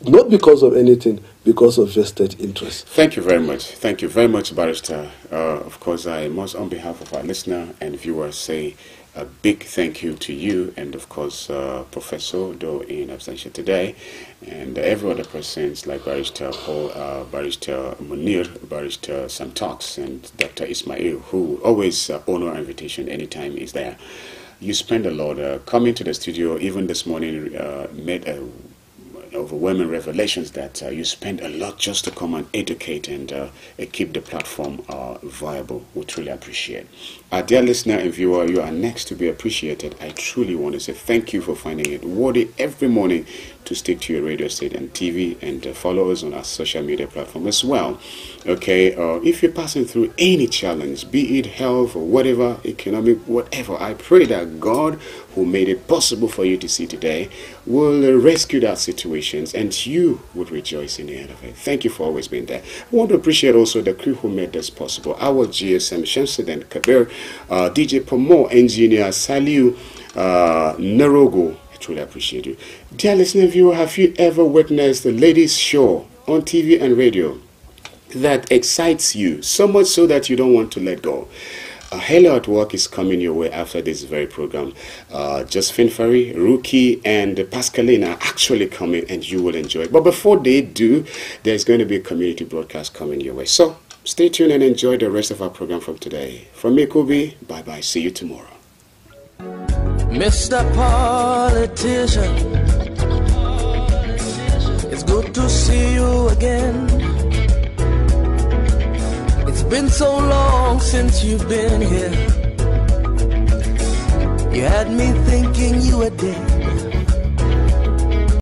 Not because of anything, because of vested interest. Thank you very much. Thank you very much, Barrister. Of course, I must, on behalf of our listener and viewers, say a big thank you to you and, of course, Professor, though in absentia today, and every other persons like Barrister Paul, Barrister Munir, Barrister Santox, and Dr. Ismail, who always honor our invitation anytime he's there. You spend a lot. Coming to the studio, even this morning, made a overwhelming revelations that you spend a lot just to come and educate and keep the platform viable. We truly appreciate. Dear listener and viewer, you are next to be appreciated. I truly want to say thank you for finding it worthy every morning to stick to your radio station and TV and follow us on our social media platform as well. Okay, if you're passing through any challenge, be it health or whatever, economic, whatever, I pray that God, who made it possible for you to see today, will rescue that situations and you would rejoice in the end of it. Thank you for always being there. I want to appreciate also the crew who made this possible. Our GSM Shamsuddin Kabir, DJ Pomo, engineer Saliu Narogo. I truly appreciate you. Dear listener viewer, have you ever witnessed the ladies' show on TV and radio that excites you so much so that you don't want to let go? Hello at Work is coming your way after this very program. Josephine Ferry, Rookie, and Pascaline are actually coming and you will enjoy it. But before they do, there's going to be a community broadcast coming your way. So stay tuned and enjoy the rest of our program from today. From me, Kobe, bye-bye. See you tomorrow. Mr. Politician, it's good to see you again. It's been so long since you've been here. You had me thinking you were dead.